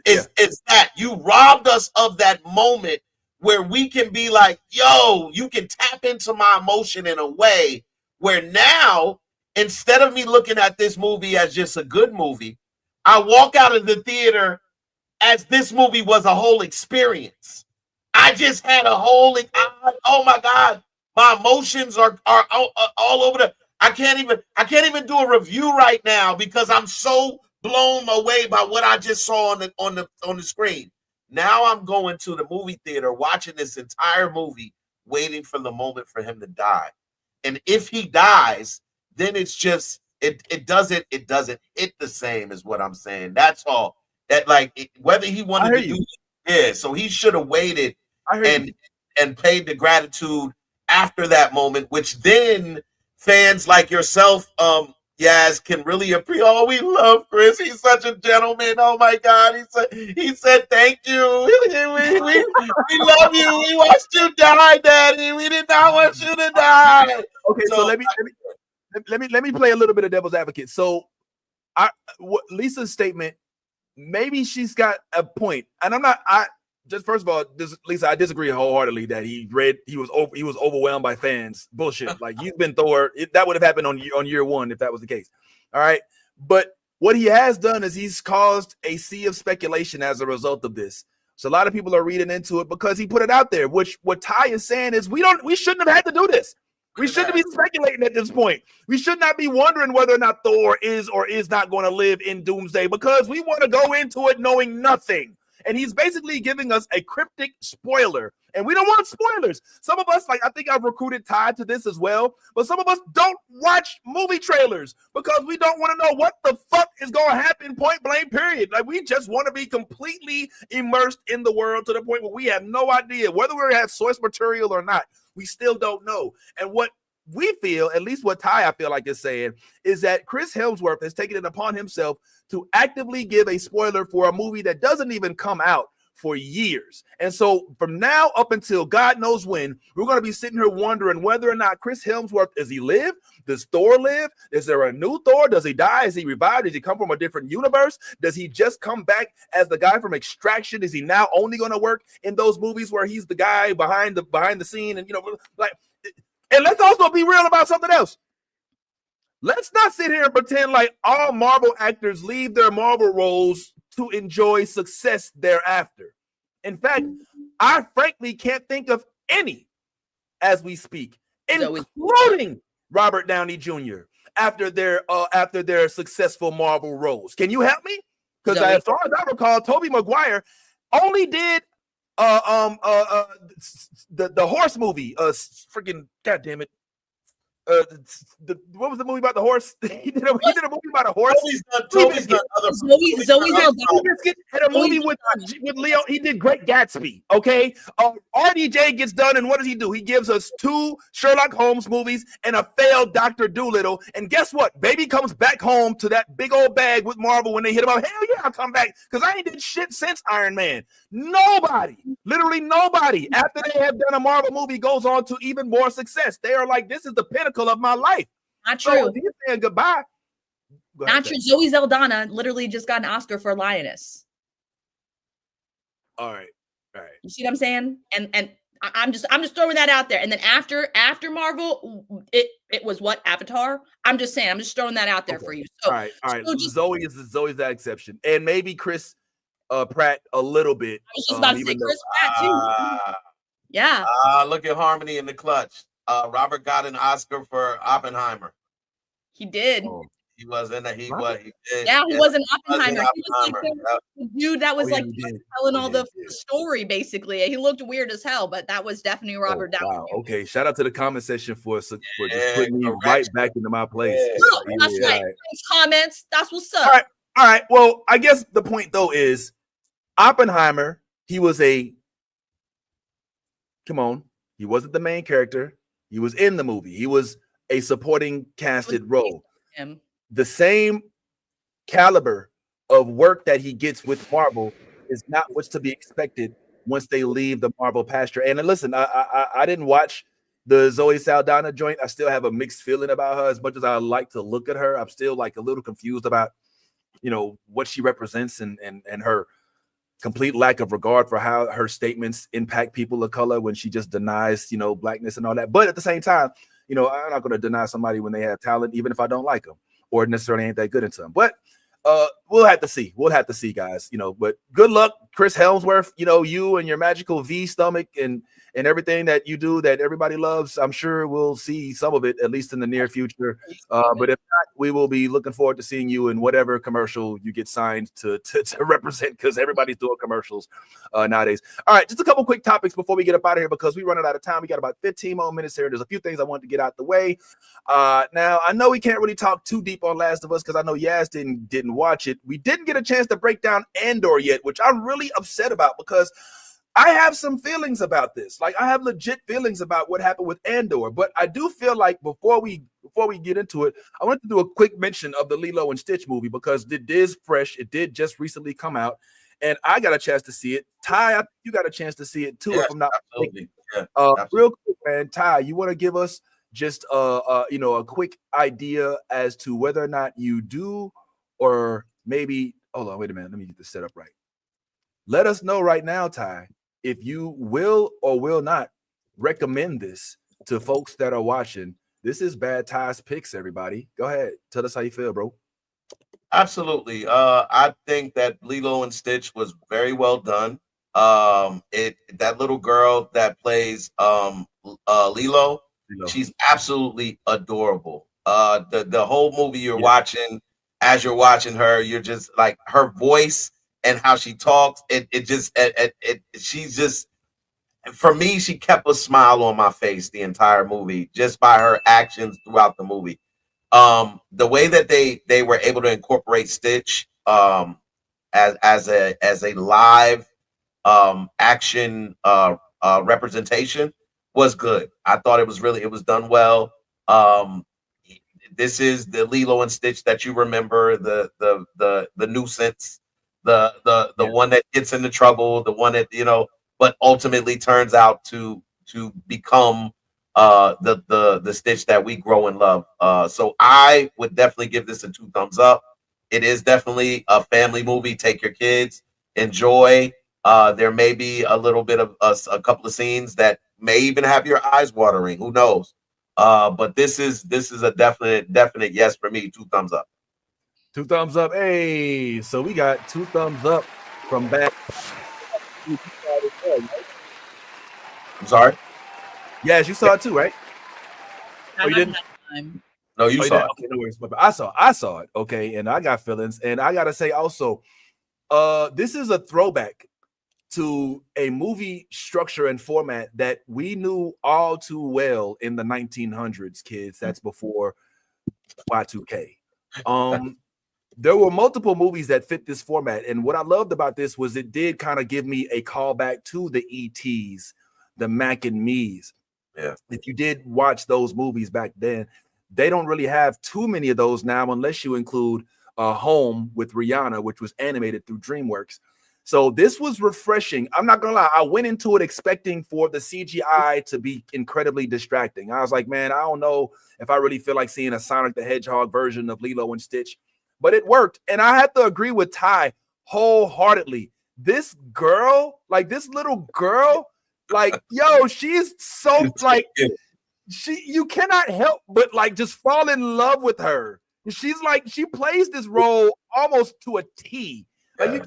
Is that you robbed us of that moment where we can be like, yo, you can tap into my emotion in a way where now, instead of me looking at this movie as just a good movie, I walk out of the theater as this movie was a whole experience. I just had a whole, oh my God, my emotions are all over the, I can't even do a review right now because I'm so blown away by what I just saw on the screen. Now I'm going to the movie theater, watching this entire movie, waiting for the moment for him to die. And if he dies, then it's just it doesn't hit the same as what I'm saying. That's all. That whether he wanted to do it, so he should have waited and paid the gratitude after that moment, which then fans like yourself, Yaz, can really appreciate. Oh, we love Chris. He's such a gentleman. Oh my God. He said thank you. We love you. We watched you die, Daddy. We did not want you to die. Okay, so let me let me play a little bit of devil's advocate. So, Lisa's statement, maybe she's got a point, and I'm not. Just first of all, Lisa, I disagree wholeheartedly that he was overwhelmed by fans. Bullshit. Like, you've been Thor. That would have happened on year one if that was the case. All right, but what he has done is he's caused a sea of speculation as a result of this. So a lot of people are reading into it because he put it out there. Which what Ty is saying is we shouldn't have had to do this. We shouldn't be speculating at this point. We should not be wondering whether or not Thor is or is not going to live in Doomsday because we want to go into it knowing nothing. And he's basically giving us a cryptic spoiler. And we don't want spoilers. Some of us, like, I think I've recruited Ty to this as well, but some of us don't watch movie trailers because we don't want to know what the fuck is going to happen, point blank, period. Like, we just want to be completely immersed in the world to the point where we have no idea whether we have source material or not. We still don't know. And what we feel, at least what Ty I feel like is saying, is that Chris Hemsworth has taken it upon himself to actively give a spoiler for a movie that doesn't even come out for years. And so from now up until God knows when, we're going to be sitting here wondering whether or not Chris Hemsworth, does he live? Does Thor live? Is there a new Thor? Does he die? Is he revived? Does he come from a different universe? Does he just come back as the guy from Extraction? Is he now only going to work in those movies where he's the guy behind the scene? And, like, and let's also be real about something else. Let's not sit here and pretend like all Marvel actors leave their Marvel roles to enjoy success thereafter. In fact, I frankly can't think of any as we speak, including Robert Downey Jr. after their successful Marvel roles. Can you help me? Because as far as I recall, Tobey Maguire only did the horse movie. Freaking goddamn it. What was the movie about the horse? he did a movie about a horse. Zoe had a movie with Leo. He did Great Gatsby. Okay, RDJ gets done, and what does he do? He gives us 2 Sherlock Holmes movies and a failed Dr. Dolittle. And guess what? Baby comes back home to that big old bag with Marvel when they hit him up. Hell yeah, I'll come back because I ain't did shit since Iron Man. Nobody, literally nobody, after they have done a Marvel movie goes on to even more success. They are like, this is the pinnacle of my life. Not true. So he's saying goodbye. Not true. Zoe Saldana literally just got an Oscar for Lioness. All right. You see what I'm saying? And I'm just throwing that out there. And then after Marvel, it was what, Avatar? I'm just saying. I'm just throwing that out there for you. So, all right. Zoe's that exception, and maybe Chris Pratt a little bit. I was just about to say Chris Pratt too. Yeah. Look at Harmony in the clutch. Robert got an Oscar for Oppenheimer. He did. He was in he did. Yeah, he was in Oppenheimer. He was like the dude that was telling all the story, basically. He looked weird as hell, but that was definitely Robert Downey. Wow. Okay, shout out to the comment section for just putting me right back into my place. Yeah. That's right. Right. Comments. That's what's up. All right. Well, I guess the point though is Oppenheimer. He wasn't the main character. He was in the movie. He was a supporting casted role. The same caliber of work that he gets with Marvel is not what's to be expected once they leave the Marvel pasture. And listen, I didn't watch the Zoe Saldana joint. I still have a mixed feeling about her. As much as I like to look at her, I'm still like a little confused about, what she represents and her complete lack of regard for how her statements impact people of color when she just denies, blackness and all that. But at the same time, I'm not going to deny somebody when they have talent, even if I don't like them or necessarily ain't that good into them. But we'll have to see. We'll have to see, guys. But good luck, Chris Hemsworth. You and your magical V stomach and everything that you do that everybody loves. I'm sure we'll see some of it, at least in the near future. But if not, we will be looking forward to seeing you in whatever commercial you get signed to represent, because everybody's doing commercials nowadays. All right, just a couple quick topics before we get up out of here, because we're running out of time. We got about 15 more minutes here. There's a few things I wanted to get out the way. Now, I know we can't really talk too deep on Last of Us because I know Yaz didn't watch it. We didn't get a chance to break down Andor yet, which I'm really upset about because I have some feelings about this. Like, I have legit feelings about what happened with Andor, but I do feel like before we get into it, I want to do a quick mention of the Lilo and Stitch movie because it is fresh. It did just recently come out, and I got a chance to see it. Ty, I think you got a chance to see it too, if I'm not mistaken. Yeah, real quick, man. Ty, you want to give us just a quick idea as to whether or not you do, or maybe hold on, wait a minute, let me get this set up right. Let us know right now, Ty, if you will or will not recommend this to folks that are watching. This is Bad Ty's Picks, everybody. Go ahead. Tell us how you feel, bro. Absolutely. I think that Lilo and Stitch was very well done. That little girl that plays Lilo, she's absolutely adorable. The whole movie you're watching, as you're watching her, you're just like her voice and how she talks. She's just, for me, she kept a smile on my face the entire movie just by her actions throughout the movie. The way that they were able to incorporate Stitch as a live action representation was good. I thought it was done well. This is the Lilo and Stitch that you remember, the nuisance, the one that gets into trouble, the one that but ultimately turns out to become the Stitch that we grow and love. So I would definitely give this a 2 thumbs up. It is definitely a family movie. Take your kids, enjoy. There may be a little bit of a couple of scenes that may even have your eyes watering. Who knows? But this is a definite yes for me. 2 thumbs up. 2 thumbs up. Hey, so we got 2 thumbs up from Bad. I'm sorry. Yes, you saw it too, right? Oh, you didn't? No, you saw it. Okay, no worries. But I saw it. Okay, and I got feelings. And I gotta say also, this is a throwback to a movie structure and format that we knew all too well in the 1900s, kids. That's before Y2K. There were multiple movies that fit this format, and what I loved about this was it did kind of give me a callback to the ETs, the Mac and Me's. Yeah. If you did watch those movies back then, they don't really have too many of those now, unless you include Home with Rihanna, which was animated through DreamWorks. So this was refreshing. I'm not gonna lie, I went into it expecting for the CGI to be incredibly distracting. I was like, man, I don't know if I really feel like seeing a Sonic the Hedgehog version of Lilo and Stitch, but it worked. And I have to agree with Ty wholeheartedly. This girl, like this little girl, like, yo, she's so like, you cannot help but like just fall in love with her. She's like, she plays this role almost to a T. Like,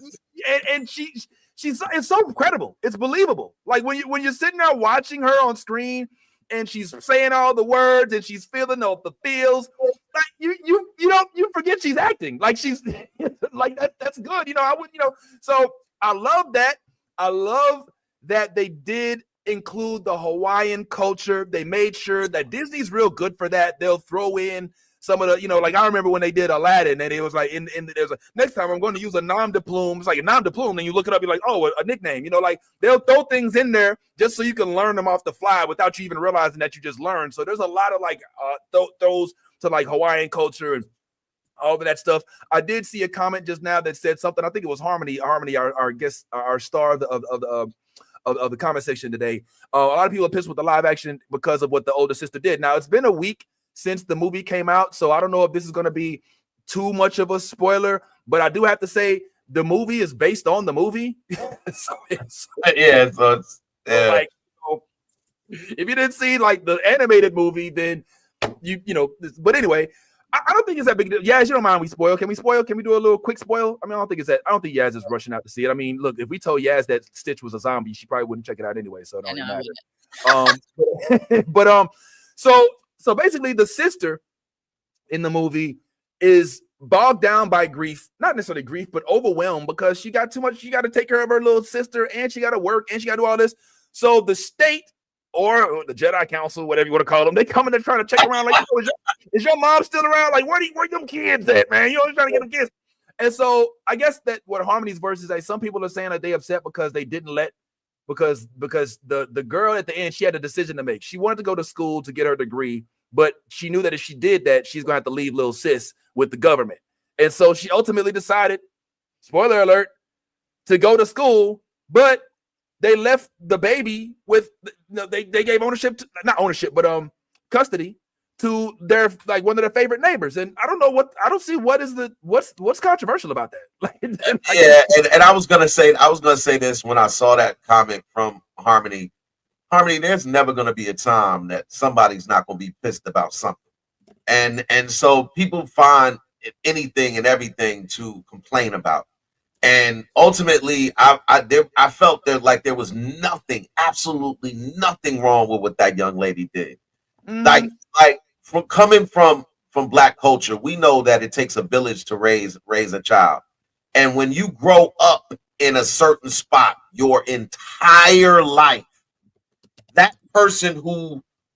and she's it's so incredible. It's believable. Like when you're sitting there watching her on screen and she's saying all the words and she's feeling the feels, like you forget she's acting. Like she's like that's good. I would, so I love that. I love that they did include the Hawaiian culture. They made sure that Disney's real good for that. They'll throw in some of the, like I remember when they did Aladdin, and it was like there's a next time I'm going to use a nom de plume. It's like a nom de plume, and you look it up, you're like, oh, a nickname. Like they'll throw things in there just so you can learn them off the fly without you even realizing that you just learned. So there's a lot of like throws to like Hawaiian culture and all of that stuff. I did see a comment just now that said something. I think it was Harmony, our guest, our star of the comment section today. A lot of people are pissed with the live action because of what the older sister did. Now it's been a week since the movie came out, so I don't know if this is going to be too much of a spoiler, but I do have to say the movie is based on the movie. So like, if you didn't see like the animated movie, then but anyway, I don't think it's that big deal. Yaz, you don't mind we spoil? Can we spoil? Can we do a little quick spoil? I mean, I don't think Yaz is rushing out to see it. I mean, look, if we told Yaz that Stitch was a zombie, she probably wouldn't check it out anyway, so it don't matter. So basically, the sister in the movie is bogged down by grief, not necessarily grief, but overwhelmed because she got too much. She got to take care of her little sister, and she got to work, and she got to do all this. So the state or the Jedi Council, whatever you want to call them, they come in there trying to check around like, is your mom still around? Like, where them kids at, man? You're always trying to get them kids. And so I guess that what Harmony's verse is like, some people are saying that they upset because they didn't because the girl at the end, she had a decision to make. She wanted to go to school to get her degree, but she knew that if she did that, she's gonna have to leave little sis with the government. And so she ultimately decided, spoiler alert, to go to school, but they left the baby with they gave ownership to, not ownership, but custody to their like one of their favorite neighbors, and I don't see what's controversial about that. Yeah, and I was gonna say this when I saw that comment from Harmony. Harmony, there's never gonna be a time that somebody's not gonna be pissed about something, and so people find anything and everything to complain about. And ultimately, I felt that like there was nothing, absolutely nothing wrong with what that young lady did. Like from coming from Black culture, we know that it takes a village to raise a child. And when you grow up in a certain spot your entire life, that person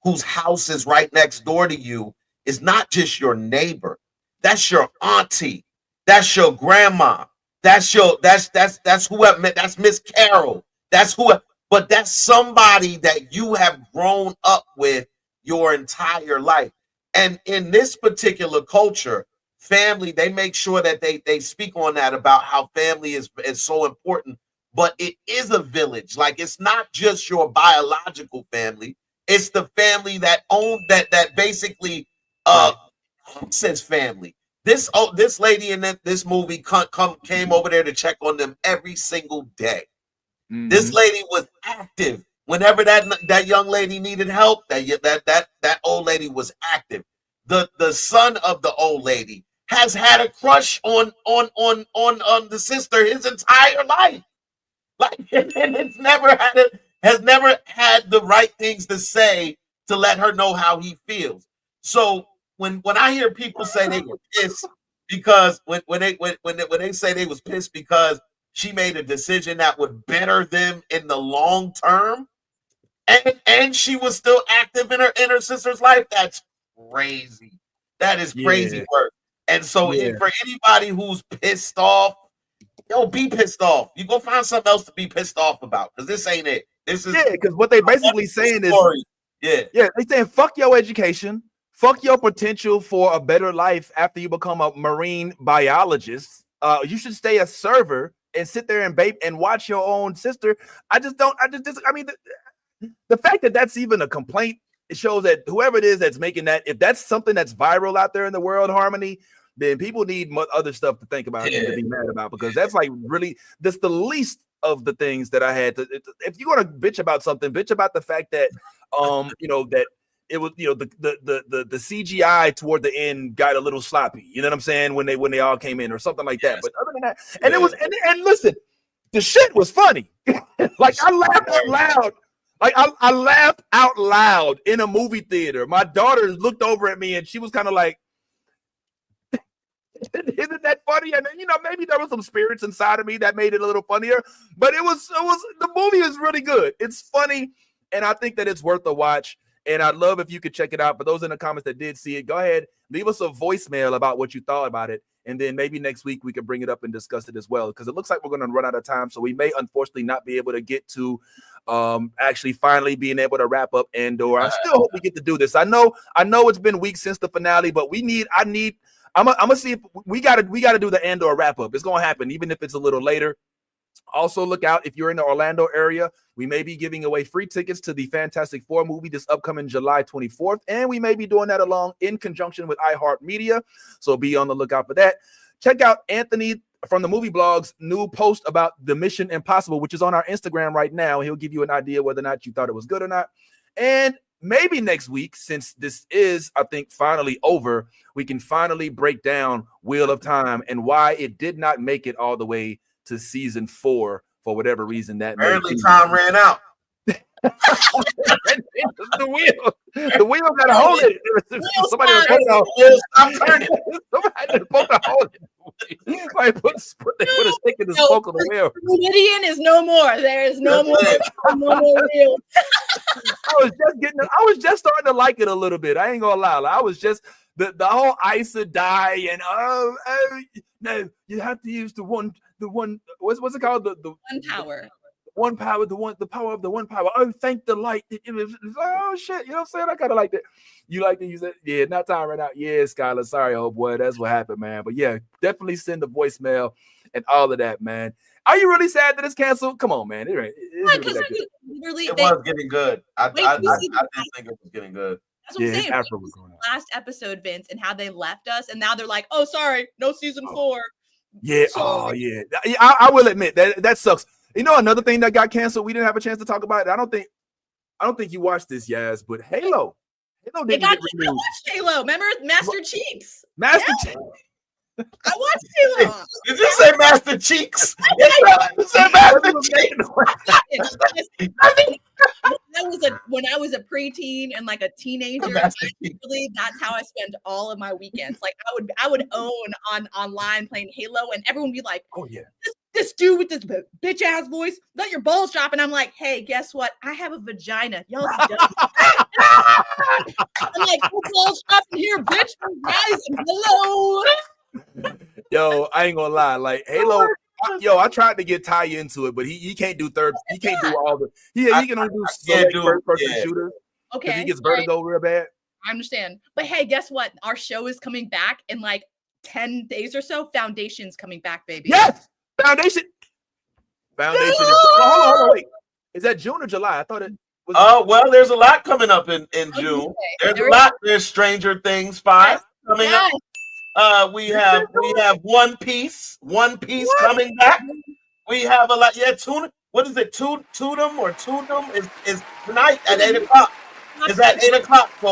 whose house is right next door to you is not just your neighbor. That's your auntie. That's your grandma. That's whoever. That's Miss Carol. That's who. But that's somebody that you have grown up with your entire life. And in this particular culture, family, they make sure that they speak on that about how family is so important. But it is a village. Like it's not just your biological family. It's the family that that basically says family. This lady in this movie came over there to check on them every single day. This lady was active. Whenever that young lady needed help, that old lady was active. The son of the old lady has had a crush on the sister his entire life. Like, and has never had the right things to say to let her know how he feels. So when I hear people say they were pissed because when they say they was pissed because she made a decision that would better them in the long term, and she was still active in her sister's life, that's crazy. That is crazy work. And so for anybody who's pissed off, yo, be pissed off. You go find something else to be pissed off about because this ain't it. This is because what they basically saying story. Is they saying fuck your education, fuck your potential for a better life after you become a marine biologist. You should stay a server and sit there and watch your own sister. I mean, the fact that that's even a complaint, it shows that whoever it is that's making that, if that's something that's viral out there in the world, Harmony, then people need other stuff to think about and to be mad about, because that's like really, that's the least of the things that I had to. If you want to bitch about something, bitch about the fact that that it was, the CGI toward the end got a little sloppy, you know what I'm saying, when they all came in or something like that. But other than that, and it was, and listen, the shit was funny. Like I laughed out loud. Like I laughed out loud in a movie theater. My daughter looked over at me and she was kind of like, isn't that funny? And maybe there was some spirits inside of me that made it a little funnier, but it was the movie is really good. It's funny, and I think that it's worth a watch. And I'd love if you could check it out. For those in the comments that did see it, go ahead, leave us a voicemail about what you thought about it. And then maybe next week we can bring it up and discuss it as well, because it looks like we're going to run out of time. So we may unfortunately not be able to get to actually finally being able to wrap up Andor. I still hope we get to do this. I know it's been weeks since the finale, but I'm gonna see if we gotta do the Andor wrap up. It's gonna happen, even if it's a little later. Also, look out if you're in the Orlando area. We may be giving away free tickets to the Fantastic Four movie this upcoming July 24th, and we may be doing that along in conjunction with iHeartMedia. So be on the lookout for that. Check out Anthony from the Movie Blog's new post about the Mission Impossible, which is on our Instagram right now. He'll give you an idea whether or not you thought it was good or not. And maybe next week, since this is, I think, finally over, we can finally break down Wheel of Time and why it did not make it all the way to season 4 for whatever reason that apparently time ran out. The wheel got a hole in it. Somebody poked a hole in it. Somebody put a stick in the spoke of the wheel. Gideon is no more. There is no more wheel. I was just starting to like it a little bit. I ain't gonna lie. I was just the whole Aes Sedai and no, you have to use the one what's it called, the one power. One power, the power of the one power. Oh, thank the light. Oh shit, you know what I'm saying? I kind of like that. You like to use it? Yeah, not time right now. Yeah, Skylar. Sorry, oh boy, that's what happened, man. But yeah, definitely send a voicemail and all of that, man. Are you really sad that it's canceled? Come on, man. It was getting good. I did think it was getting good. That's what I'm saying. Afro was going on. Last episode, Vince, and how they left us, and now they're like, "Oh, sorry, no season 4." Yeah. Oh, yeah. I will admit that sucks. You know, another thing that got canceled. We didn't have a chance to talk about it. I don't think you watched this, Yaz, but Halo didn't get renewed. I watched Halo. Remember Master Cheeks? Master Cheeks. I watched Halo. Did you say Master Cheeks? You said Master Cheeks. When I was a preteen and like a teenager, that's how I spent all of my weekends. Like I would own online playing Halo, and everyone would be like, "Oh yeah, this dude with this bitch ass voice, let your balls drop." And I'm like, "Hey, guess what? I have a vagina. Y'all see that?" I'm like, "Balls dropping here, bitch. Rising. Hello." Yo, I ain't gonna lie. Like Halo, I tried to get Ty into it, but he can't do He can't do all the. He can only do first-person shooters. Okay, he gets vertigo real bad. I understand, but hey, guess what? Our show is coming back in like 10 days or so. Foundation's coming back, baby. Yes, Foundation. Hold on, wait. Is that June or July? I thought it was. Oh well, there's a lot coming up in June. There's a lot. There's Stranger Things 5 coming up. We have One Piece coming back. We have a lot. Yeah, what is it? Toodum is tonight at 8:00. Is at 8:00. So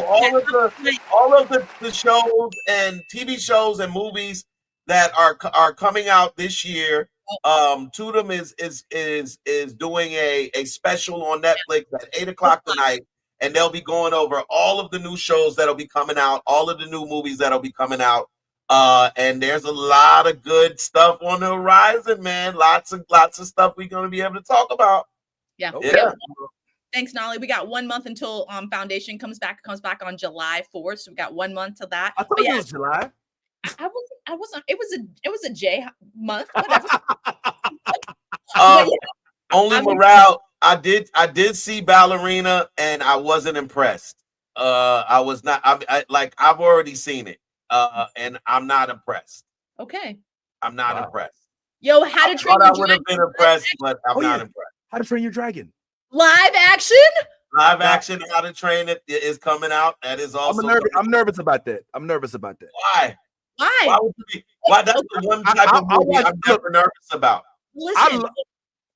all of the shows and TV shows and movies that are coming out this year. Toodum is doing a special on Netflix at 8:00 tonight, and they'll be going over all of the new shows that'll be coming out, all of the new movies that'll be coming out. And there's a lot of good stuff on the horizon, man. Lots of stuff we're going to be able to talk about. Yeah. Thanks, Nolly. We got 1 month until Foundation comes back on July 4th. So we got 1 month to that. I thought it was July. I wasn't. It was a J month. Whatever. Only morale. I did see Ballerina, and I wasn't impressed. I was not. I've already seen it. And I'm not impressed. Okay. I'm not impressed. Yo, How to Train Your Dragon. I would have been impressed, but I'm not impressed. How to Train Your Dragon. Live action. How to Train It is coming out. That is also. I'm nervous about that. Why? Why? Why? That's the one type of movie I'm never nervous about. Listen,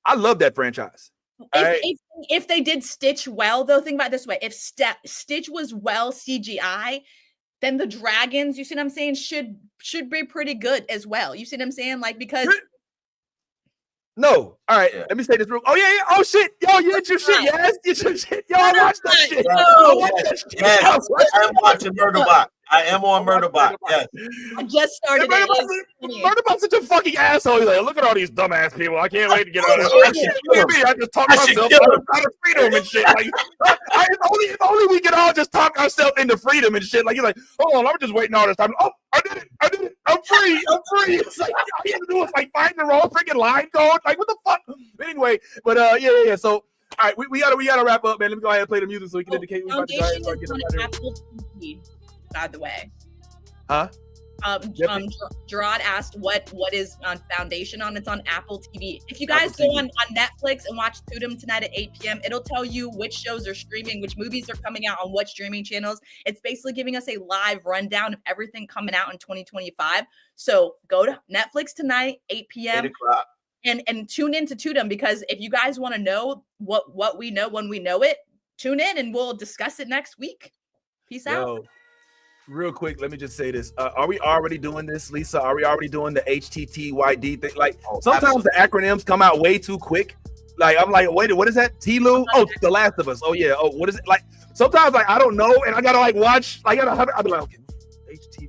I love that franchise. If they did Stitch well, though, think about it this way: if Stitch was well CGI, then the dragons, you see what I'm saying, should be pretty good as well. You see what I'm saying? Like, because no. All right, let me say this real. Oh yeah. Oh shit. Yo, you did your shit. Yes, you did your shit. Yo, I watched that shit. Yes. I am watching Murderbot. I am on Murderbot. Yes. I just started. Murderbot's such a fucking asshole. He's like, look at all these dumbass people. I can't wait to get out of here. I just talk myself out of freedom and shit. Like, if only we could all just talk ourselves into freedom and shit. Like, he's like, hold on, I'm just waiting all this time. Oh, I did it. I'm free. It's like, all you have to do is like find the wrong freaking line code. Like, what the fuck? Anyway, but yeah. So, all right, we gotta wrap up, man. Let me go ahead and play the music so we can indicate we about to go ahead and start getting out of here. By the way, huh? Gerard asked what is on Foundation on. It's on Apple TV. If you guys go on Netflix and watch Toodum tonight at 8 p.m., it'll tell you which shows are streaming, which movies are coming out on what streaming channels. It's basically giving us a live rundown of everything coming out in 2025. So go to Netflix tonight, 8 p.m. 8:00. and tune into Toodum, because if you guys want to know what we know when we know it, tune in and we'll discuss it next week. Peace out. Real quick, let me just say this. Are we already doing this, Lisa? Are we already doing the HTTYD thing? Like, sometimes the acronyms come out way too quick. Like, I'm like, wait, what is that? TLU? Oh, The Last of Us. Oh, yeah. Oh, what is it? Like, sometimes, like, I don't know, and I gotta, like, watch. I'll be like, okay, HT.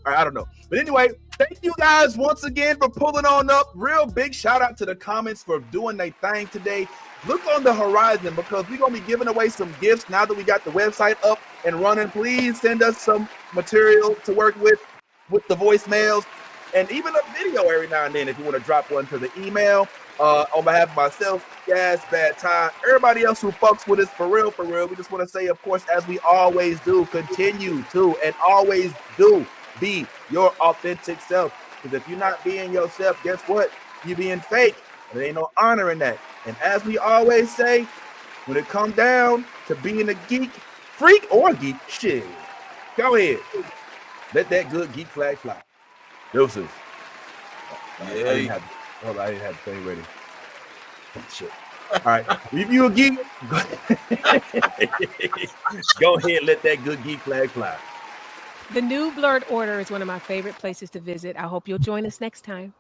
All right, I don't know. But anyway, thank you guys once again for pulling on up. Real big shout out to the comments for doing their thing today. Look on the horizon, because we're going to be giving away some gifts now that we got the website up and running. Please send us some material to work with the voicemails, and even a video every now and then if you want to drop one to the email. On behalf of myself, Gas, Bad Time, everybody else who fucks with us, for real, we just want to say, of course, as we always do, continue to and always do be your authentic self. Because if you're not being yourself, guess what? You're being fake. There ain't no honor in that. And as we always say, when it comes down to being a geek, freak or geek, shit. Go ahead. Let that good geek flag fly. Deuces. I didn't have the thing ready. Shit. All right. If you a geek, go ahead, let that good geek flag fly. The new Blurred Order is one of my favorite places to visit. I hope you'll join us next time.